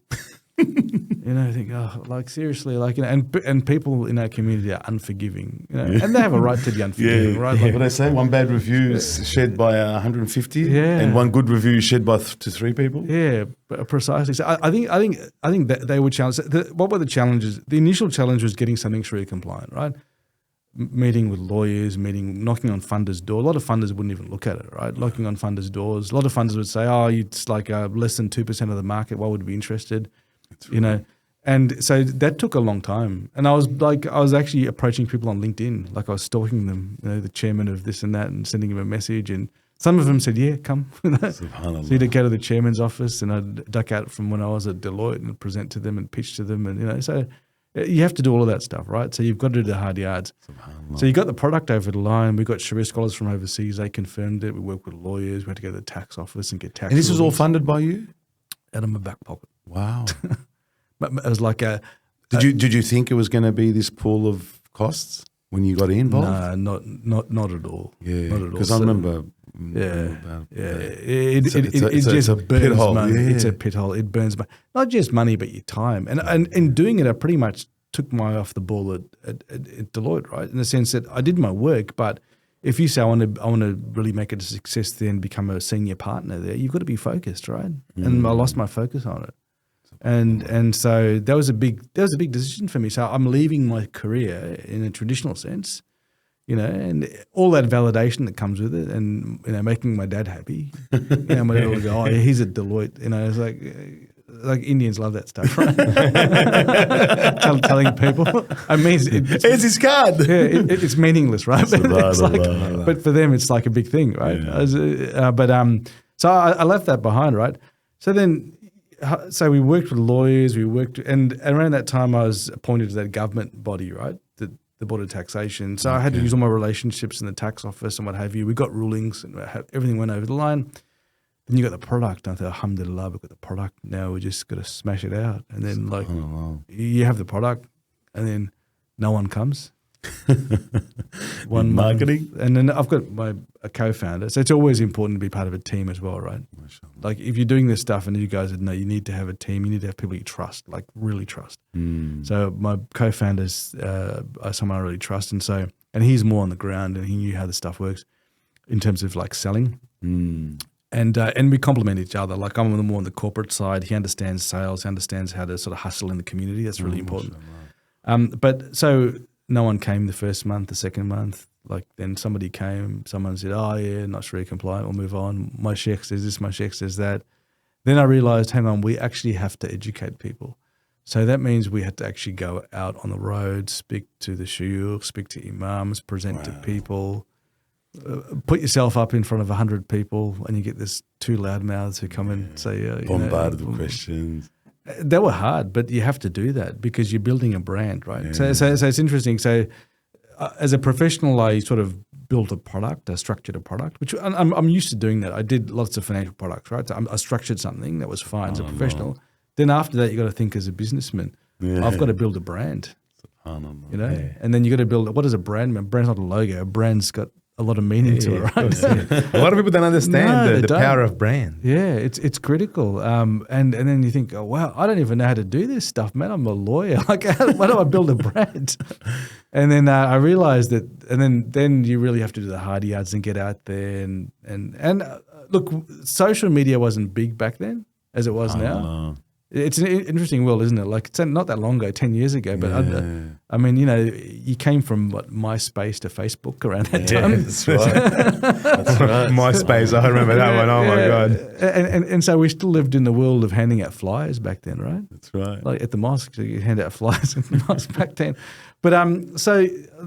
I think, seriously, and people in our community are unforgiving, and they have a right to be unforgiving, right? What they say, one bad review is shared by 150, and one good review is shared by to 3 people. Yeah, precisely. So I think that they were challenged. What were the challenges? The initial challenge was getting something Sharia compliant, right? Meeting with lawyers, knocking on funders' door. A lot of funders wouldn't even look at it, right? Knocking on funders' doors. A lot of funders would say, it's like less than 2% of the market. Why would we be interested? Right. And so that took a long time. And I was actually approaching people on LinkedIn, like I was stalking them, the chairman of this and that, and sending him a message. And some of them said, "Yeah, come." So you'd go to the chairman's office, and I'd duck out from when I was at Deloitte and present to them and pitch to them, and so you have to do all of that stuff, right? So you've got to do the hard yards. So you got the product over the line. We got Sharia scholars from overseas. They confirmed it. We worked with lawyers. We had to go to the tax office and get tax. And this was all funded by you? Out of my back pocket. Wow. But it was like Did you think it was going to be this pool of costs when you got involved? No, not at all. Yeah, not at all. Because I remember. It just burns money. It's a pit hole. It burns money. Not just money, but your time. And in doing it, I pretty much took my eye off the ball at Deloitte, right? In the sense that I did my work, but if you say I want to really make it a success, then become a senior partner there, you've got to be focused, right? And I lost my focus on it. And so that was a big decision for me. So I'm leaving my career in a traditional sense, and all that validation that comes with it, and making my dad happy. My dad would go, "Oh, yeah, he's at Deloitte." It's like Indians love that stuff, right? Telling people. I mean, it's his card. Yeah, it's meaningless, right? But for them, it's like a big thing, right? Yeah. So I left that behind, right? So we worked with lawyers, and around that time I was appointed to that government body, right, the Board of Taxation. So I had to use all my relationships in the tax office and what have you. We got rulings and everything went over the line. Then you got the product. And I thought, alhamdulillah, we've got the product. Now we just got to smash it out. And then you have the product and then no one comes. One marketing. And then I've got a co-founder. So it's always important to be part of a team as well, right? Like if you're doing this stuff and you guys know you need to have a team, you need to have people you trust, like really trust. So my co-founder's someone I really trust. And he's more on the ground and he knew how the stuff works in terms of like selling. And we complement each other. Like I'm more on the corporate side. He understands sales. He understands how to sort of hustle in the community. That's really important. But so no one came the first month, the second month. Like then somebody came, someone said, "Oh yeah, not Sharia compliant, we'll move on. My sheikh says this, my sheikh says that." Then I realized, hang on, we actually have to educate people. So that means we had to actually go out on the road, speak to the shuyukh, speak to imams, present to people, put yourself up in front of 100 people and you get this 2 loudmouths who come and say, bombarded with questions. They were hard, but you have to do that because you're building a brand, right? Yeah. So it's interesting. So as a professional, I sort of built a product, I structured a product, which I'm used to doing that. I did lots of financial products, right? So I structured something that was fine as a professional. Then after that, you got to think as a businessman. Yeah. I've got to build a brand, and then you got to build. What is a brand? A brand's not a logo. A brand's got a lot of meaning to it, right? A lot of people don't understand the power of brand. Yeah, it's critical. And then you think, oh wow, I don't even know how to do this stuff, man. I'm a lawyer. Like, why do I build a brand? And then I realized that, and then you really have to do the hard yards and get out there. And look, social media wasn't big back then as it was now. It's an interesting world, isn't it? Like it's not that long ago, 10 years ago. But I mean, you came from MySpace to Facebook around that time. That's right. That's right. MySpace, I remember that one. Oh my God. And so we still lived in the world of handing out flyers back then, right? That's right. Like at the mosque, so you hand out flyers in the mosque back then. But so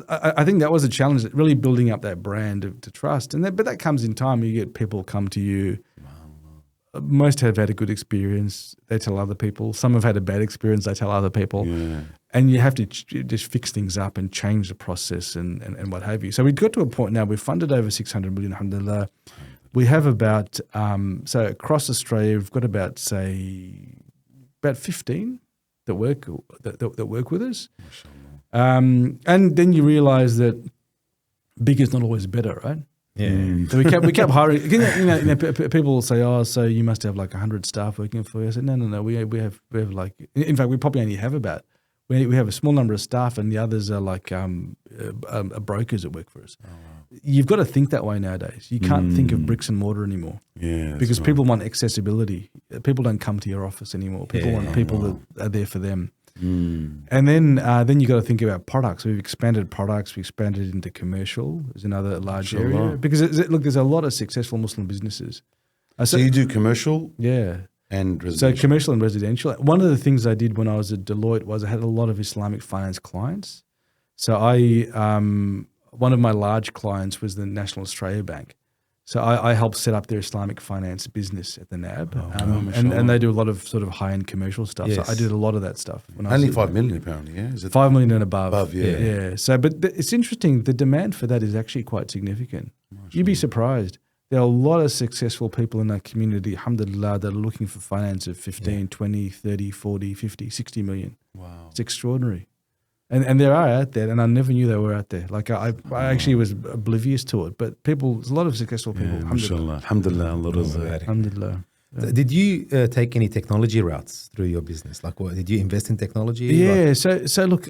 I think that was a challenge, really building up that brand to trust. But that comes in time. You get people come to you. Most have had a good experience. They tell other people. Some have had a bad experience. They tell other people. Yeah. And you have to just fix things up and change the process and what have you. So we've got to a point now. We've funded over 600 million, alhamdulillah. We have about, so across Australia, we've got about 15 that work with us. And then you realize that bigger is not always better, right? Yeah. So we kept hiring. People will say, "Oh, so you must have like 100 staff working for you." I said, "No. We have like. In fact, we probably only have about. We have a small number of staff, and the others are like brokers that work for us. You've got to think that way nowadays. You can't think of bricks and mortar anymore. Yeah, because people want accessibility. People don't come to your office anymore. People want people that are there for them. And then you got to think about products. We've expanded products. We expanded into commercial. Is another large area because there's a lot of successful Muslim businesses. So you do commercial, and residential. So commercial and residential. One of the things I did when I was at Deloitte was I had a lot of Islamic finance clients. So one of my large clients was the National Australia Bank. So I helped set up their Islamic finance business at the NAB, and they do a lot of sort of high-end commercial stuff. Yes. So I did a lot of that stuff. When Only I was 5 million apparently, yeah? Is it 5 million and above. Yeah. So, but it's interesting. The demand for that is actually quite significant. You'd be surprised. There are a lot of successful people in that community, alhamdulillah, that are looking for finance of 15, 20, 30, 40, 50, 60 million. Wow. It's extraordinary. And there are out there, and I never knew they were out there. Like I actually was oblivious to it, but there's a lot of successful people. Alhamdulillah. Alhamdulillah. Alhamdulillah. Did you take any technology routes through your business? Like, did you invest in technology? Yeah. So look,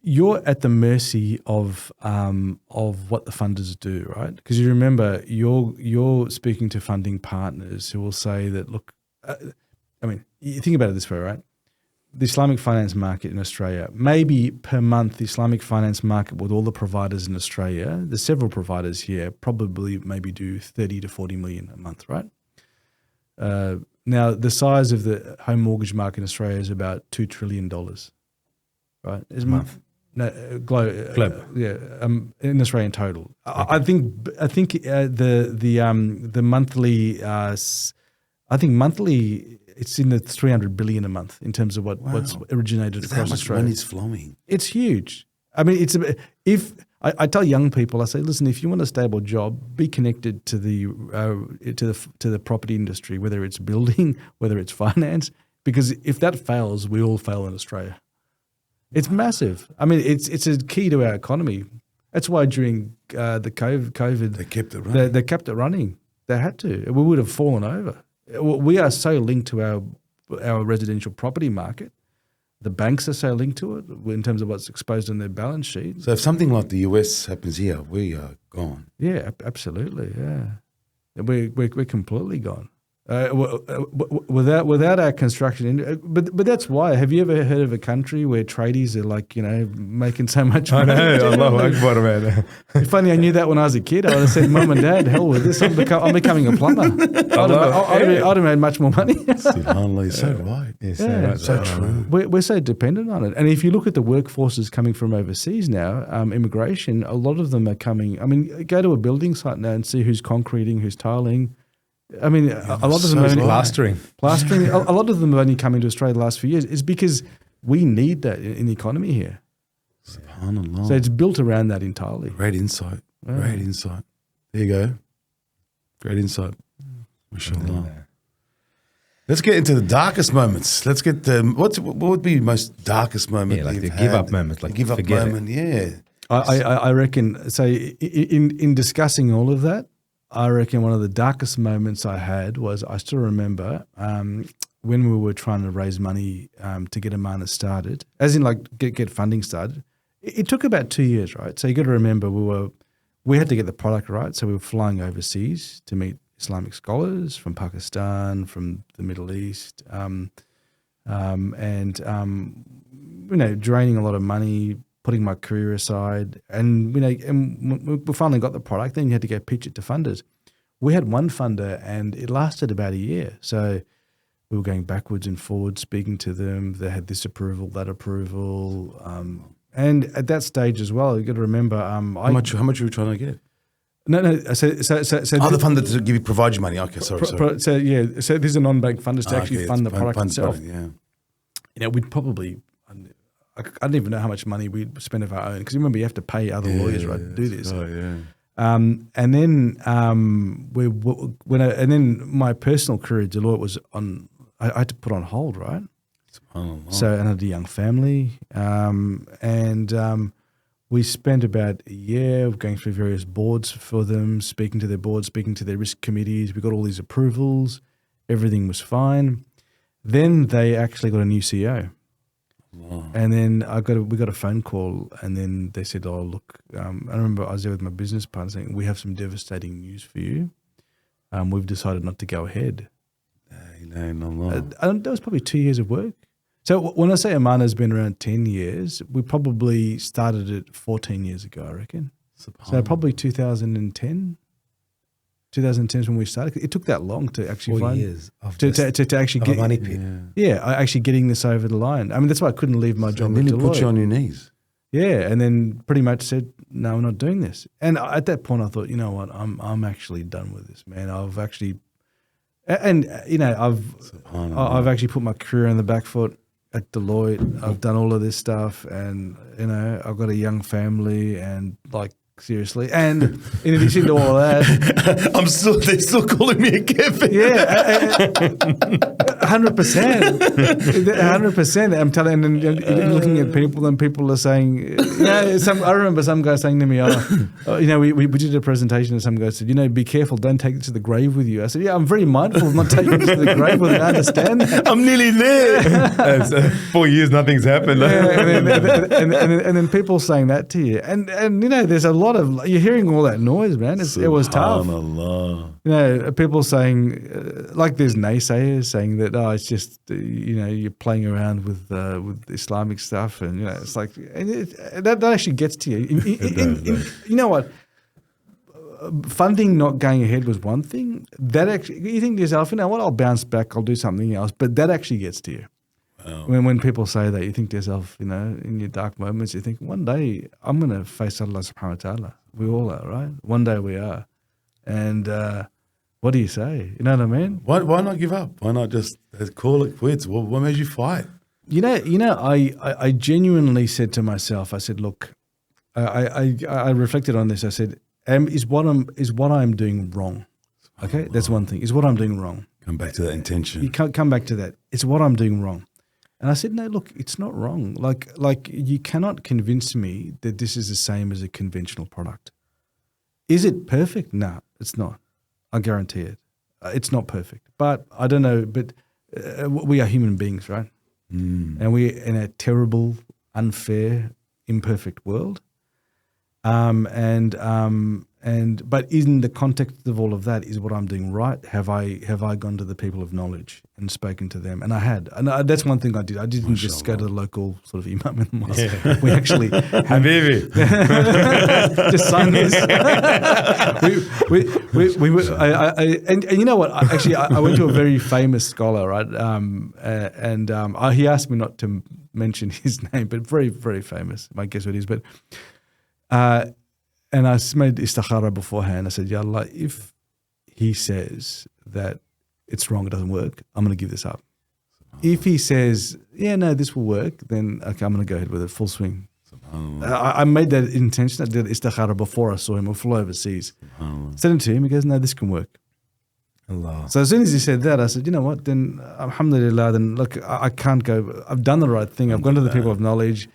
you're at the mercy of what the funders do, right? Because you remember you're speaking to funding partners who will say that, look, you think about it this way, right? The Islamic finance market in Australia, maybe per month, the Islamic finance market with all the providers in Australia, there's several providers here, probably maybe do 30 to 40 million a month, right? Now, the size of the home mortgage market in Australia is about $2 trillion, right? A month. No, global. In Australia in total. Okay. I think the monthly. I think monthly it's in the 300 billion a month in terms of what's originated across Australia. Money's flowing. It's huge. I mean, if I tell young people, I say, listen, if you want a stable job, be connected to the property industry, whether it's building, whether it's finance, because if that fails, we all fail in Australia. It's massive. I mean, it's a key to our economy. That's why during the COVID, they kept it running. They kept it running. They had to. We would have fallen over. We are so linked to our residential property market. The banks are so linked to it in terms of what's exposed on their balance sheet. So if something like the US happens here, we are gone. Yeah, absolutely. Yeah, we're completely gone. Without our construction, but that's why. Have you ever heard of a country where tradies are like, making so much money? I know, Allahu Akbar, man. If only I knew that when I was a kid, I would have said, "Mum and Dad, hell with this. I'm becoming a plumber. I'd have made much more money." SubhanAllah, you're so right. Yeah, so true. We're so dependent on it, and if you look at the workforces coming from overseas now, immigration, a lot of them are coming. I mean, go to a building site now and see who's concreting, who's tiling. I mean, a lot of them are only plastering. A lot of them have only come into Australia the last few years. It's because we need that in the economy here. SubhanAllah. So it's built around that entirely. Great insight. Yeah. Great insight. There you go. Great insight. MashaAllah. Let's get into the darkest moments. Let's get what would be the most darkest moment? Yeah, like the give up moment. Like give up moment. Yeah. I reckon. So in discussing all of that, I reckon one of the darkest moments I had was, I still remember when we were trying to raise money to get Amanah started, as in like get funding started. It took about 2 years, right? So you got to remember we had to get the product right. So we were flying overseas to meet Islamic scholars from Pakistan, from the Middle East, and draining a lot of money, putting my career aside, and we finally got the product. Then you had to go pitch it to funders. We had one funder, and it lasted about a year. So we were going backwards and forwards, speaking to them. They had this approval, that approval, and at that stage as well, you got to remember. How much were you trying to get? No. So the funder to provide you money. Okay, sorry. So these are non-bank funders to actually fund the product itself. Yeah. We'd probably. I don't even know how much money we'd spend of our own, because remember, you have to pay other lawyers, right, to do this. Oh, yeah. And then my personal career at Deloitte was on. I had to put on hold, right? SubhanAllah. So, and I had a young family. We spent about a year going through various boards for them, speaking to their boards, speaking to their risk committees. We got all these approvals. Everything was fine. Then they actually got a new CEO. Allah. And then we got a phone call, and then they said, "Oh, look," I remember I was there with my business partner saying, "We have some devastating news for you. We've decided not to go ahead." That was probably 2 years of work. So when I say Amanah's been around 10 years, we probably started it 14 years ago, I reckon. So probably 2010. 2010 is when we started. It took that long to actually 4 find years of to actually get money pit. actually getting this over the line. I mean, that's why I couldn't leave my job. Then at it put you Deloitte. on your knees. Yeah, and then pretty much said, "No, we're not doing this." And at that point, I thought, you know what, I'm actually done with this, man. I've actually, and you know, I've actually put my career on the back foot at Deloitte. I've done all of this stuff, and you know, I've got a young family, and like seriously, and in addition to all that, They're still calling me a Kevin. yeah, 100%, 100%. I'm telling, and looking at people, and people are saying, yeah. I remember some guy saying to me, you know, we did a presentation, and some guy said, you know, be careful, don't take it to the grave with you. I said, yeah, I'm very mindful of not taking it to the grave with you. I understand that. I'm nearly there. 4 years, nothing's happened. And then people saying that to you, and you know, there's a lot of, you're hearing all that noise, man. It was tough. SubhanAllah. You know, people saying, like there's naysayers saying that, oh, it's just, you know, you're playing around with Islamic stuff, and you know, it's like, and that actually gets to you. You know what? Funding not going ahead was one thing. That actually, you think to yourself, you know what? I'll bounce back. I'll do something else. But that actually gets to you. Wow. When people say that, you think to yourself, you know, in your dark moments, you think, one day I'm going to face Allah subhanahu wa ta'ala. We all are, right? One day we are. And what do you say? You know what I mean? Why not give up? Why not just call it quits? What made you fight? You know, I genuinely said to myself, I said, look, I reflected on this. I said, is what I'm doing wrong? Okay, that's one thing. Is what I'm doing wrong? Come back to that intention. You can't come back to that. It's what I'm doing wrong. And I said, no, look, it's not wrong. Like you cannot convince me that this is the same as a conventional product. Is it perfect? No, it's not. I guarantee it. It's not perfect. But I don't know, but we are human beings, right? And we're in a terrible, unfair, imperfect world. But in the context of all of that, is what I'm doing right? Have I gone to the people of knowledge and spoken to them? And I had. And that's one thing I did. I didn't just go to the local sort of imam in the mosque. Yeah. We actually Habibi. just sign this. And you know what? I went to a very famous scholar, right? He asked me not to mention his name, but very, very famous. I guess what it is. But and I made istikhara beforehand. I said, Ya Allah, if he says that it's wrong, it doesn't work, I'm going to give this up. If he says, yeah, no, this will work, then okay, I'm going to go ahead with it, full swing. I made that intention. I did istikhara before I saw him. We flew overseas. Said it to him. He goes, no, this can work. Allah. So as soon as he said that, I said, you know what, then alhamdulillah, then look, I can't go. I've done the right thing. I've gone to the people of knowledge.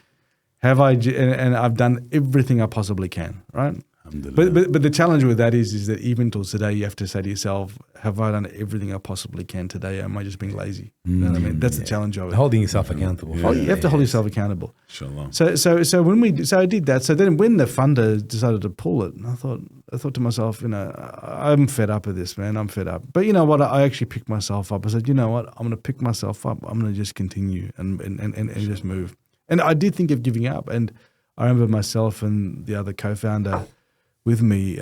And I've done everything I possibly can, right? But the challenge with that is that even till today, you have to say to yourself, have I done everything I possibly can today? Or am I just being lazy? You know what I mean? That's the challenge of it. Holding yourself accountable. You have to hold yourself accountable. Inshallah. So I did that. So then when the funder decided to pull it, I thought to myself, you know, I'm fed up with this, man. I'm fed up. But you know what? I actually picked myself up. I said, you know what? I'm going to pick myself up. I'm going to just continue and just move. And I did think of giving up. And I remember myself and the other co-founder with me,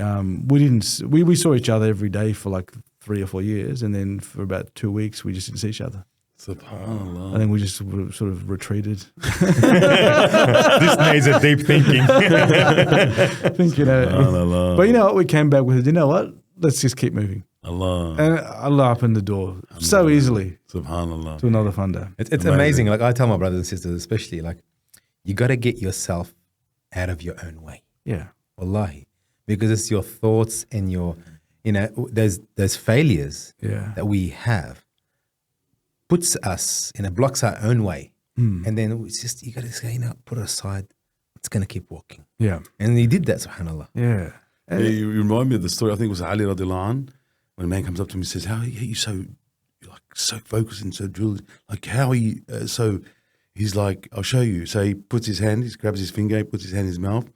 we saw each other every day for like 3 or 4 years. And then for about 2 weeks, we just didn't see each other. SubhanAllah. I think we just sort of retreated. This needs a deep thinking. I think, you know. But you know what? We came back with it. You know what? Let's just keep moving. Allah. And Allah opened the door so easily SubhanAllah. to another funder. It's amazing. Like I tell my brothers and sisters, especially, like you got to get yourself out of your own way. Yeah. Wallahi. Because it's your thoughts and your, you know, there's failures Yeah. that we have. puts us, blocks our own way. And then it's just, you got to say, put it aside. It's going to keep walking. Yeah. And he did that, subhanAllah. Yeah. Yeah, you remind me of the story. I think it was Ali radiallahu anh, when a man comes up to him and says, "How are you so focused and so drilled? Like, how are you so?" He's like, "I'll show you." So he puts his hand, he grabs his finger, he puts his hand in his mouth,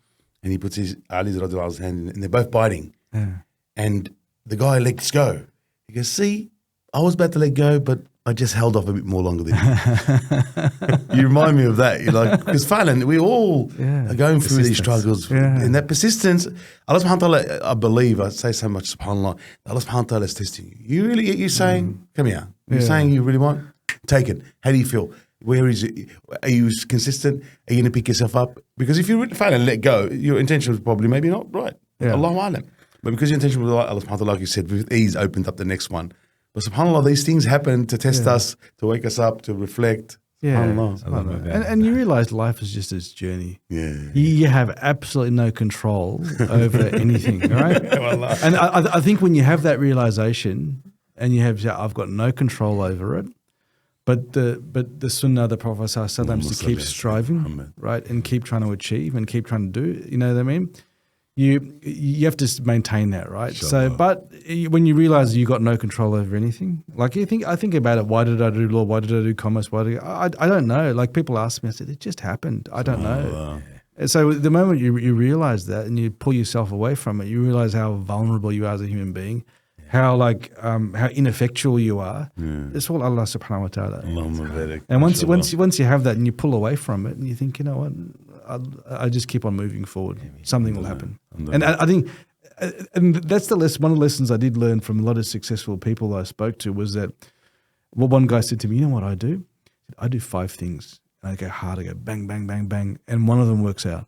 and he puts Ali radiallahu anh's hand in, and they're both biting. Yeah. And the guy lets go. He goes, "See, I was about to let go, but I just held off a bit more longer than you." You remind me of that. You're like, because Fallon, we all are going through these struggles. And that persistence, Allah subhanahu wa ta'ala, I believe, I say so much, subhanAllah, Allah subhanahu wa ta'ala is testing you. You're saying, come here. You're saying you really want? Take it. How do you feel? Where is it? Are you consistent? Are you going to pick yourself up? Because if you really fail and let go, your intention was probably maybe not right. Allahu alam. But because your intention was right, Allah subhanahu wa ta'ala, like you said, with ease opened up the next one. But subhanAllah, these things happen to test us, to wake us up, to reflect. SubhanAllah. And you realize life is just this journey. Yeah. You have absolutely no control over anything, right? And I think when you have that realization and you have, I've got no control over it, but the sunnah of the Prophet ﷺ is to keep striving, right? And keep trying to achieve and keep trying to do, you know what I mean? You have to maintain that, right? Sure. So, but when you realize you got no control over anything, like I think about it. Why did I do law? Why did I do commerce? I don't know. Like people ask me, I said, it just happened. I don't know. Wow. And so the moment you realize that and you pull yourself away from it, you realize how vulnerable you are as a human being, how ineffectual you are. It's all Allah subhanahu wa ta'ala. And once you have that and you pull away from it and you think, you know what, I just keep on moving forward. Something will happen. And I think, and that's one of the lessons I did learn from a lot of successful people I spoke to was that, well, one guy said to me, you know what I do? I do 5 things. And I go hard, I go bang, bang, bang, bang. And one of them works out.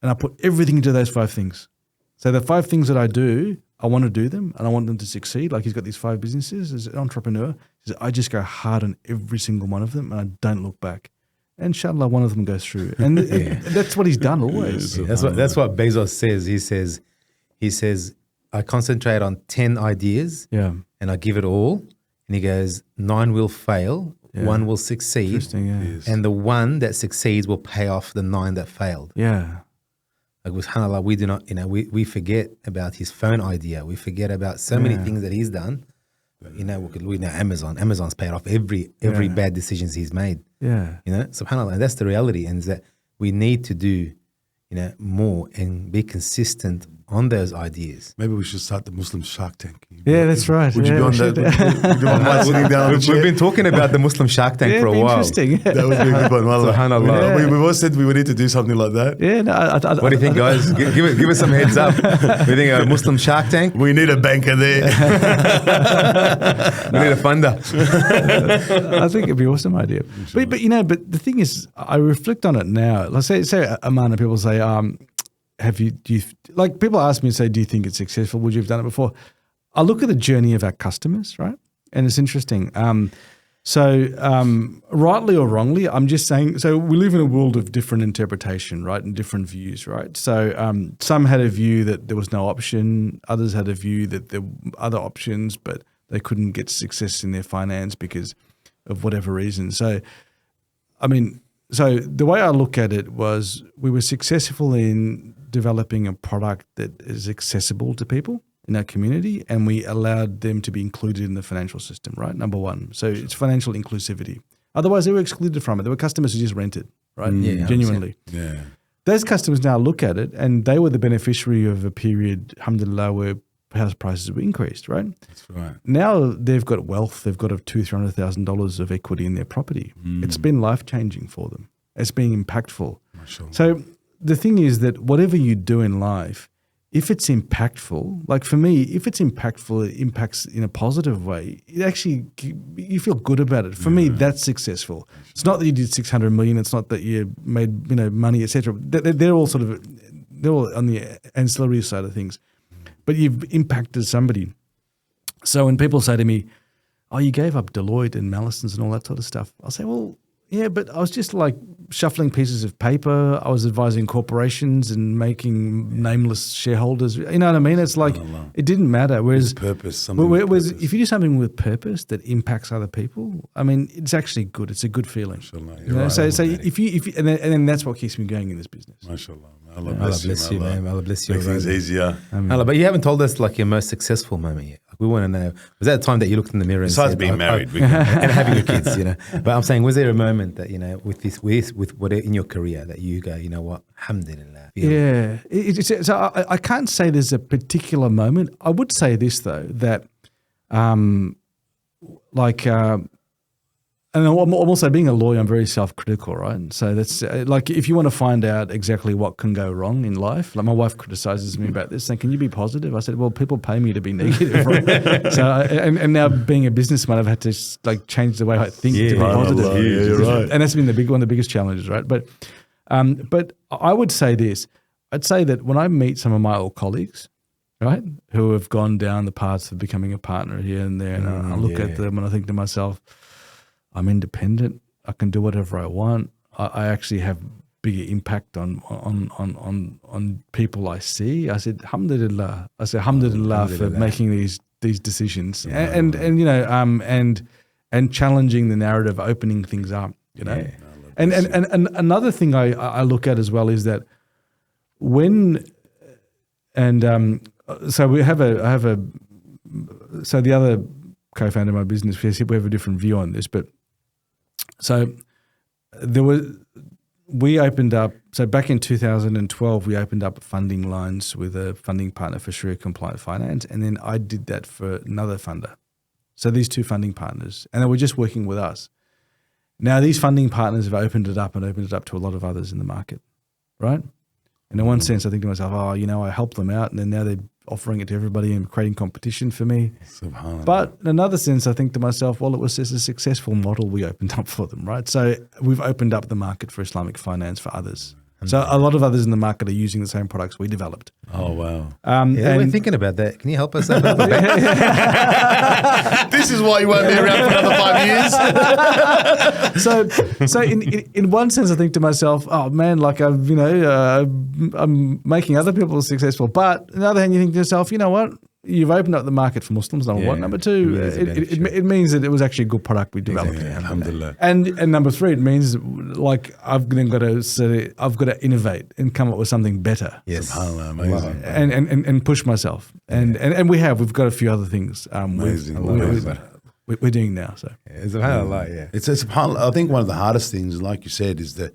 And I put everything into those 5 things. So the 5 things that I do, I want to do them and I want them to succeed. Like he's got these 5 businesses as an entrepreneur. He said, I just go hard on every single one of them and I don't look back. And inshallah, one of them goes through. And that's what he's done always. That's what Bezos says. He says, I concentrate on 10 ideas and I give it all. And he goes, 9 will fail, 1 will succeed. Interesting, And the one that succeeds will pay off the 9 that failed. Yeah. Like subhanAllah, we do not, we forget about his phone idea. We forget about so many things that he's done. We know Amazon. Amazon's paid off every bad decisions he's made. Yeah. SubhanAllah. And that's the reality. And is that we need to do, more and be consistent on those ideas. Maybe we should start the Muslim Shark Tank. Yeah, that's right. Would you be on that? Would you be on that sitting down on the chair? We've been talking about the Muslim Shark Tank for a while. Interesting. That would be a good one. Wallah. SubhanAllah. We've always said we would need to do something like that. Yeah. No, What do you think, guys? Give us some heads up. We think a Muslim Shark Tank? We need a banker there. We need a funder. I think it'd be an awesome idea. But the thing is, I reflect on it now. Let's say Amanah, people say, people ask me and say, do you think it's successful? Would you have done it before? I look at the journey of our customers, right? And it's interesting. Rightly or wrongly, I'm just saying, so we live in a world of different interpretation, right? And different views, right? So some had a view that there was no option. Others had a view that there were other options, but they couldn't get success in their finance because of whatever reason. So the way I look at it was we were successful in developing a product that is accessible to people in our community, and we allowed them to be included in the financial system, right? Number one. So it's financial inclusivity. Otherwise, they were excluded from it. There were customers who just rented, right? Genuinely. Yeah. Those customers now look at it, and they were the beneficiary of a period, alhamdulillah, where house prices were increased, right? That's right. Now they've got wealth. They've got $200,000-$300,000 of equity in their property. It's been life-changing for them. It's been impactful. So the thing is that whatever you do in life, if it's impactful, like for me, if it's impactful, it impacts in a positive way, it actually, you feel good about it. For me, that's successful. It's not that you did 600 million. It's not that you made, money, etc. They're all they're all on the ancillary side of things, but you've impacted somebody. So when people say to me, oh, you gave up Deloitte and Mallisons and all that sort of stuff, I'll say, well, Yeah, but I was just like shuffling pieces of paper. I was advising corporations and making nameless shareholders. You know what I mean? It's like it didn't matter. Whereas Purpose. if you do something with purpose that impacts other people, I mean, it's actually good. It's a good feeling. You know? So if you and then that's what keeps me going in this business. MashaAllah. Allah bless you, man. Allah bless you. Makes things easier. Allah, but you haven't told us like your most successful moment yet. Like, we want to know. Was that the time that you looked in the mirror and Besides said, being married, and having your kids, you know? But I'm saying, was there a moment that, you know, with what in your career that you go, you know what, alhamdulillah. Yeah. So I can't say there's a particular moment. I would say this though, that and I'm also, being a lawyer, I'm very self-critical, right? So that's like, if you want to find out exactly what can go wrong in life, like my wife criticizes me about this, saying, can you be positive? I said, well, people pay me to be negative, right? So, and now being a businessman, I've had to like change the way I think to be positive. Yeah, you're right. And that's been one of the biggest challenges, right? But I would say this. I'd say that when I meet some of my old colleagues, right, who have gone down the paths of becoming a partner here and there, and I look at them and I think to myself, I'm independent. I can do whatever I want. I actually have bigger impact on people I see. I said, alhamdulillah. Alhamdulillah for making these decisions, and you know, and challenging the narrative, opening things up, you know. Yeah. And another thing I look at as well is that so the other co-founder of my business, we have a different view on this, but so we opened up, so back in 2012, we opened up funding lines with a funding partner for Sharia compliant finance. And then I did that for another funder. So these two funding partners, and they were just working with us. Now these funding partners have opened it up to a lot of others in the market, right? And in one sense, I think to myself, I helped them out, and then now they're offering it to everybody and creating competition for me. But in another sense, I think to myself, well, it was just a successful model we opened up for them, right? So we've opened up the market for Islamic finance for others. So a lot of others in the market are using the same products we developed. Oh, wow. We're thinking about that. Can you help us out a little bit? This is why you won't be around for another 5 years. So in one sense, I think to myself, oh man, like I'm making other people successful. But on the other hand, you think to yourself, you know what? You've opened up the market for Muslims, number one. Number two, it means that it was actually a good product we developed. Alhamdulillah. And number three, it means like I've then got to innovate and come up with something better. Yes. SubhanAllah, amazing. And push myself. And we've got a few other things we're doing now. So it's SubhanAllah, yeah. It's SubhanAllah. I think one of the hardest things, like you said, is to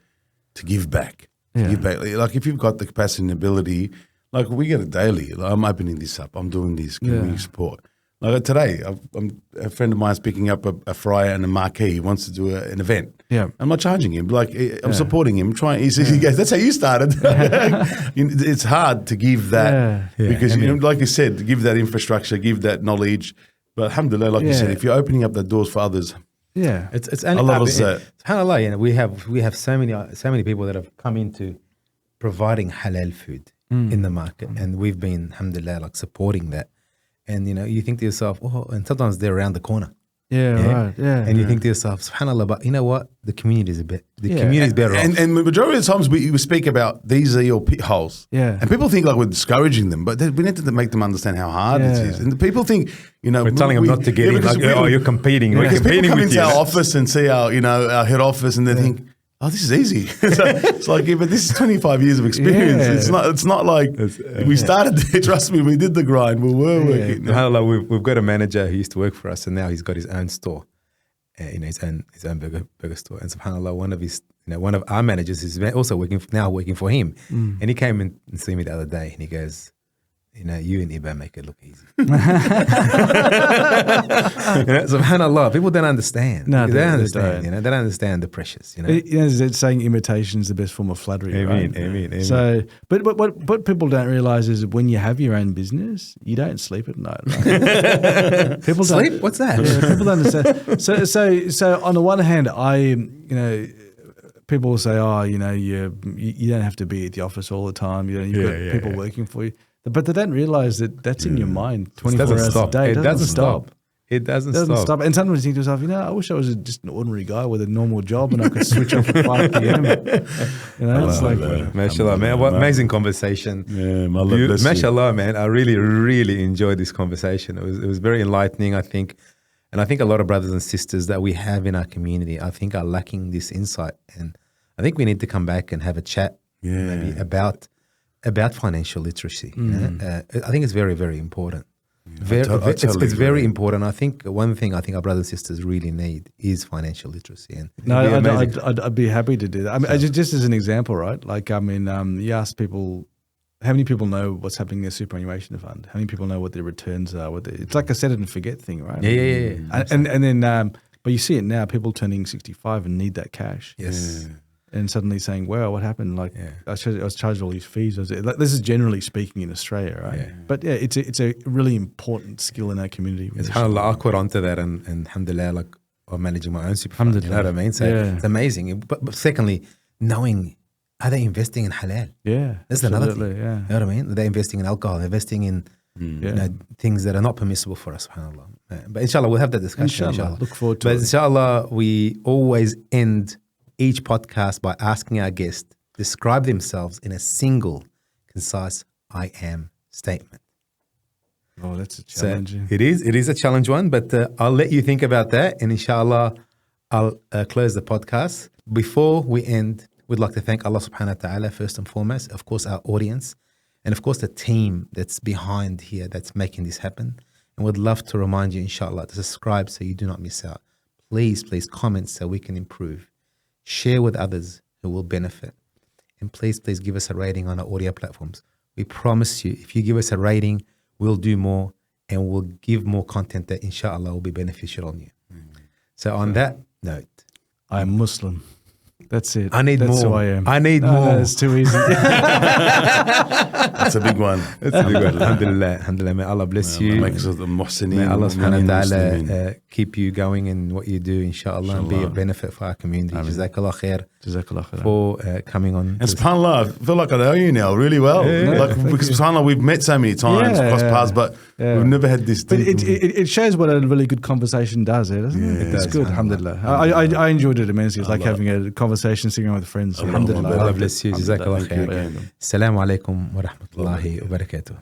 give back. Give back. Like if you've got the capacity and ability. Like we get it daily. Like, I'm opening this up. I'm doing this. Giving you support. Like today, a friend of mine's picking up a fryer and a marquee. He wants to do an event. Yeah, I'm not charging him. Like I'm supporting him. He goes, "That's how you started." It's hard to give that because, like you said, to give that infrastructure, give that knowledge. But alhamdulillah, like you said, if you're opening up the doors for others, it's Allah loves that. SubhanAllah, you know, we have so many people that have come into providing halal food in the market, and we've been, alhamdulillah, like supporting that. And you think to yourself, and sometimes they're around the corner. Right. And you think to yourself, subhanAllah, but you know what? The community is community is better off. And the majority of the times we speak about these are your pit holes. Yeah. And people think like we're discouraging them, but we need to make them understand how hard it is. And the people think, we're telling them not to get in. Like, you're competing. Yeah. We're competing people come with into our office and see our head office, and they think, oh, this is easy. It's like, but this is 25 years of experience. It's not like we started there. Trust me, we did the grind. We were working. We've got a manager who used to work for us, and now he's got his own store, his own burger store. And subhanAllah, one of our managers is also working for him. And he came and see me the other day, and he goes, you and Iba make it look easy. SubhanAllah, people don't understand. No, they don't understand. They don't understand the pressures. It's saying imitation is the best form of flattery. Amen. So, but what people don't realize is when you have your own business, you don't sleep at night. Right? People sleep? Don't, What's that? Yeah, people don't understand. So on the one hand, people will say, you don't have to be at the office all the time. You've got people working for you. But they don't realize that that's in your mind 24 hours a day. It doesn't stop. It doesn't doesn't stop. stop. And sometimes you think to yourself, I wish I was just an ordinary guy with a normal job and I could switch off at 5 p.m. It's like, Mashallah, man. What amazing conversation. Yeah, Allah bless you. Mashallah, man. I really, really enjoyed this conversation. It was very enlightening, I think. And I think a lot of brothers and sisters that we have in our community, I think, are lacking this insight. And I think we need to come back and have a chat maybe about financial literacy. I think it's very, very important. It's very important. I think one thing I think our brothers and sisters really need is financial literacy. And I'd be happy to do that. I mean, just as an example, right? Like, I mean, you ask people, how many people know what's happening in their superannuation fund? How many people know what their returns are? It's like a set it and forget thing, right? Yeah. And then, but you see it now, people turning 65 and need that cash. Yes. And suddenly saying, wow, what happened? Like, I was charged all these fees. This is generally speaking in Australia, right? Yeah. But yeah, it's a really important skill in our community. SubhanAllah, I'll quote onto that and alhamdulillah, like I'm managing my own super fund, you know what I mean? So it's amazing. But secondly, knowing, are they investing in halal? Yeah. That's another thing. Yeah. You know what I mean? They're investing in alcohol, they're investing in things that are not permissible for us, subhanAllah. But inshallah, we'll have that discussion. Inshallah. Look forward to it. But inshallah, we always end each podcast by asking our guest describe themselves in a single, concise I am statement. Oh, that's a challenge. So it is a challenge one, but I'll let you think about that, and inshallah, I'll close the podcast. Before we end, we'd like to thank Allah subhanahu wa ta'ala first and foremost, of course, our audience, and of course, the team that's behind here that's making this happen. And we'd love to remind you, inshallah, to subscribe so you do not miss out. Please comment so we can improve. Share with others who will benefit. And please give us a rating on our audio platforms. We promise you, if you give us a rating, we'll do more and we'll give more content that inshallah will be beneficial on you. So on that note, I'm Muslim. That's it. I need That's more. Who I am. I need more. No, it's too easy. That's a big one. Alhamdulillah. May Allah bless you. May Allah subhanahu wa ta'ala keep you going in what you do, inshallah, and be a benefit for our community. Jazakallah khair for coming on. And subhanAllah, I feel like I know you now really well. Because subhanAllah, we've met so many times, crossed paths, but we've never had this. But it shows what a really good conversation does, doesn't it? It's good, alhamdulillah. I enjoyed it immensely. It's like having a conversation sitting around with friends. Alhamdulillah. Allah bless you. Jazakallah khair. Assalamu alaikum wa rahmatullahi wa barakatuh.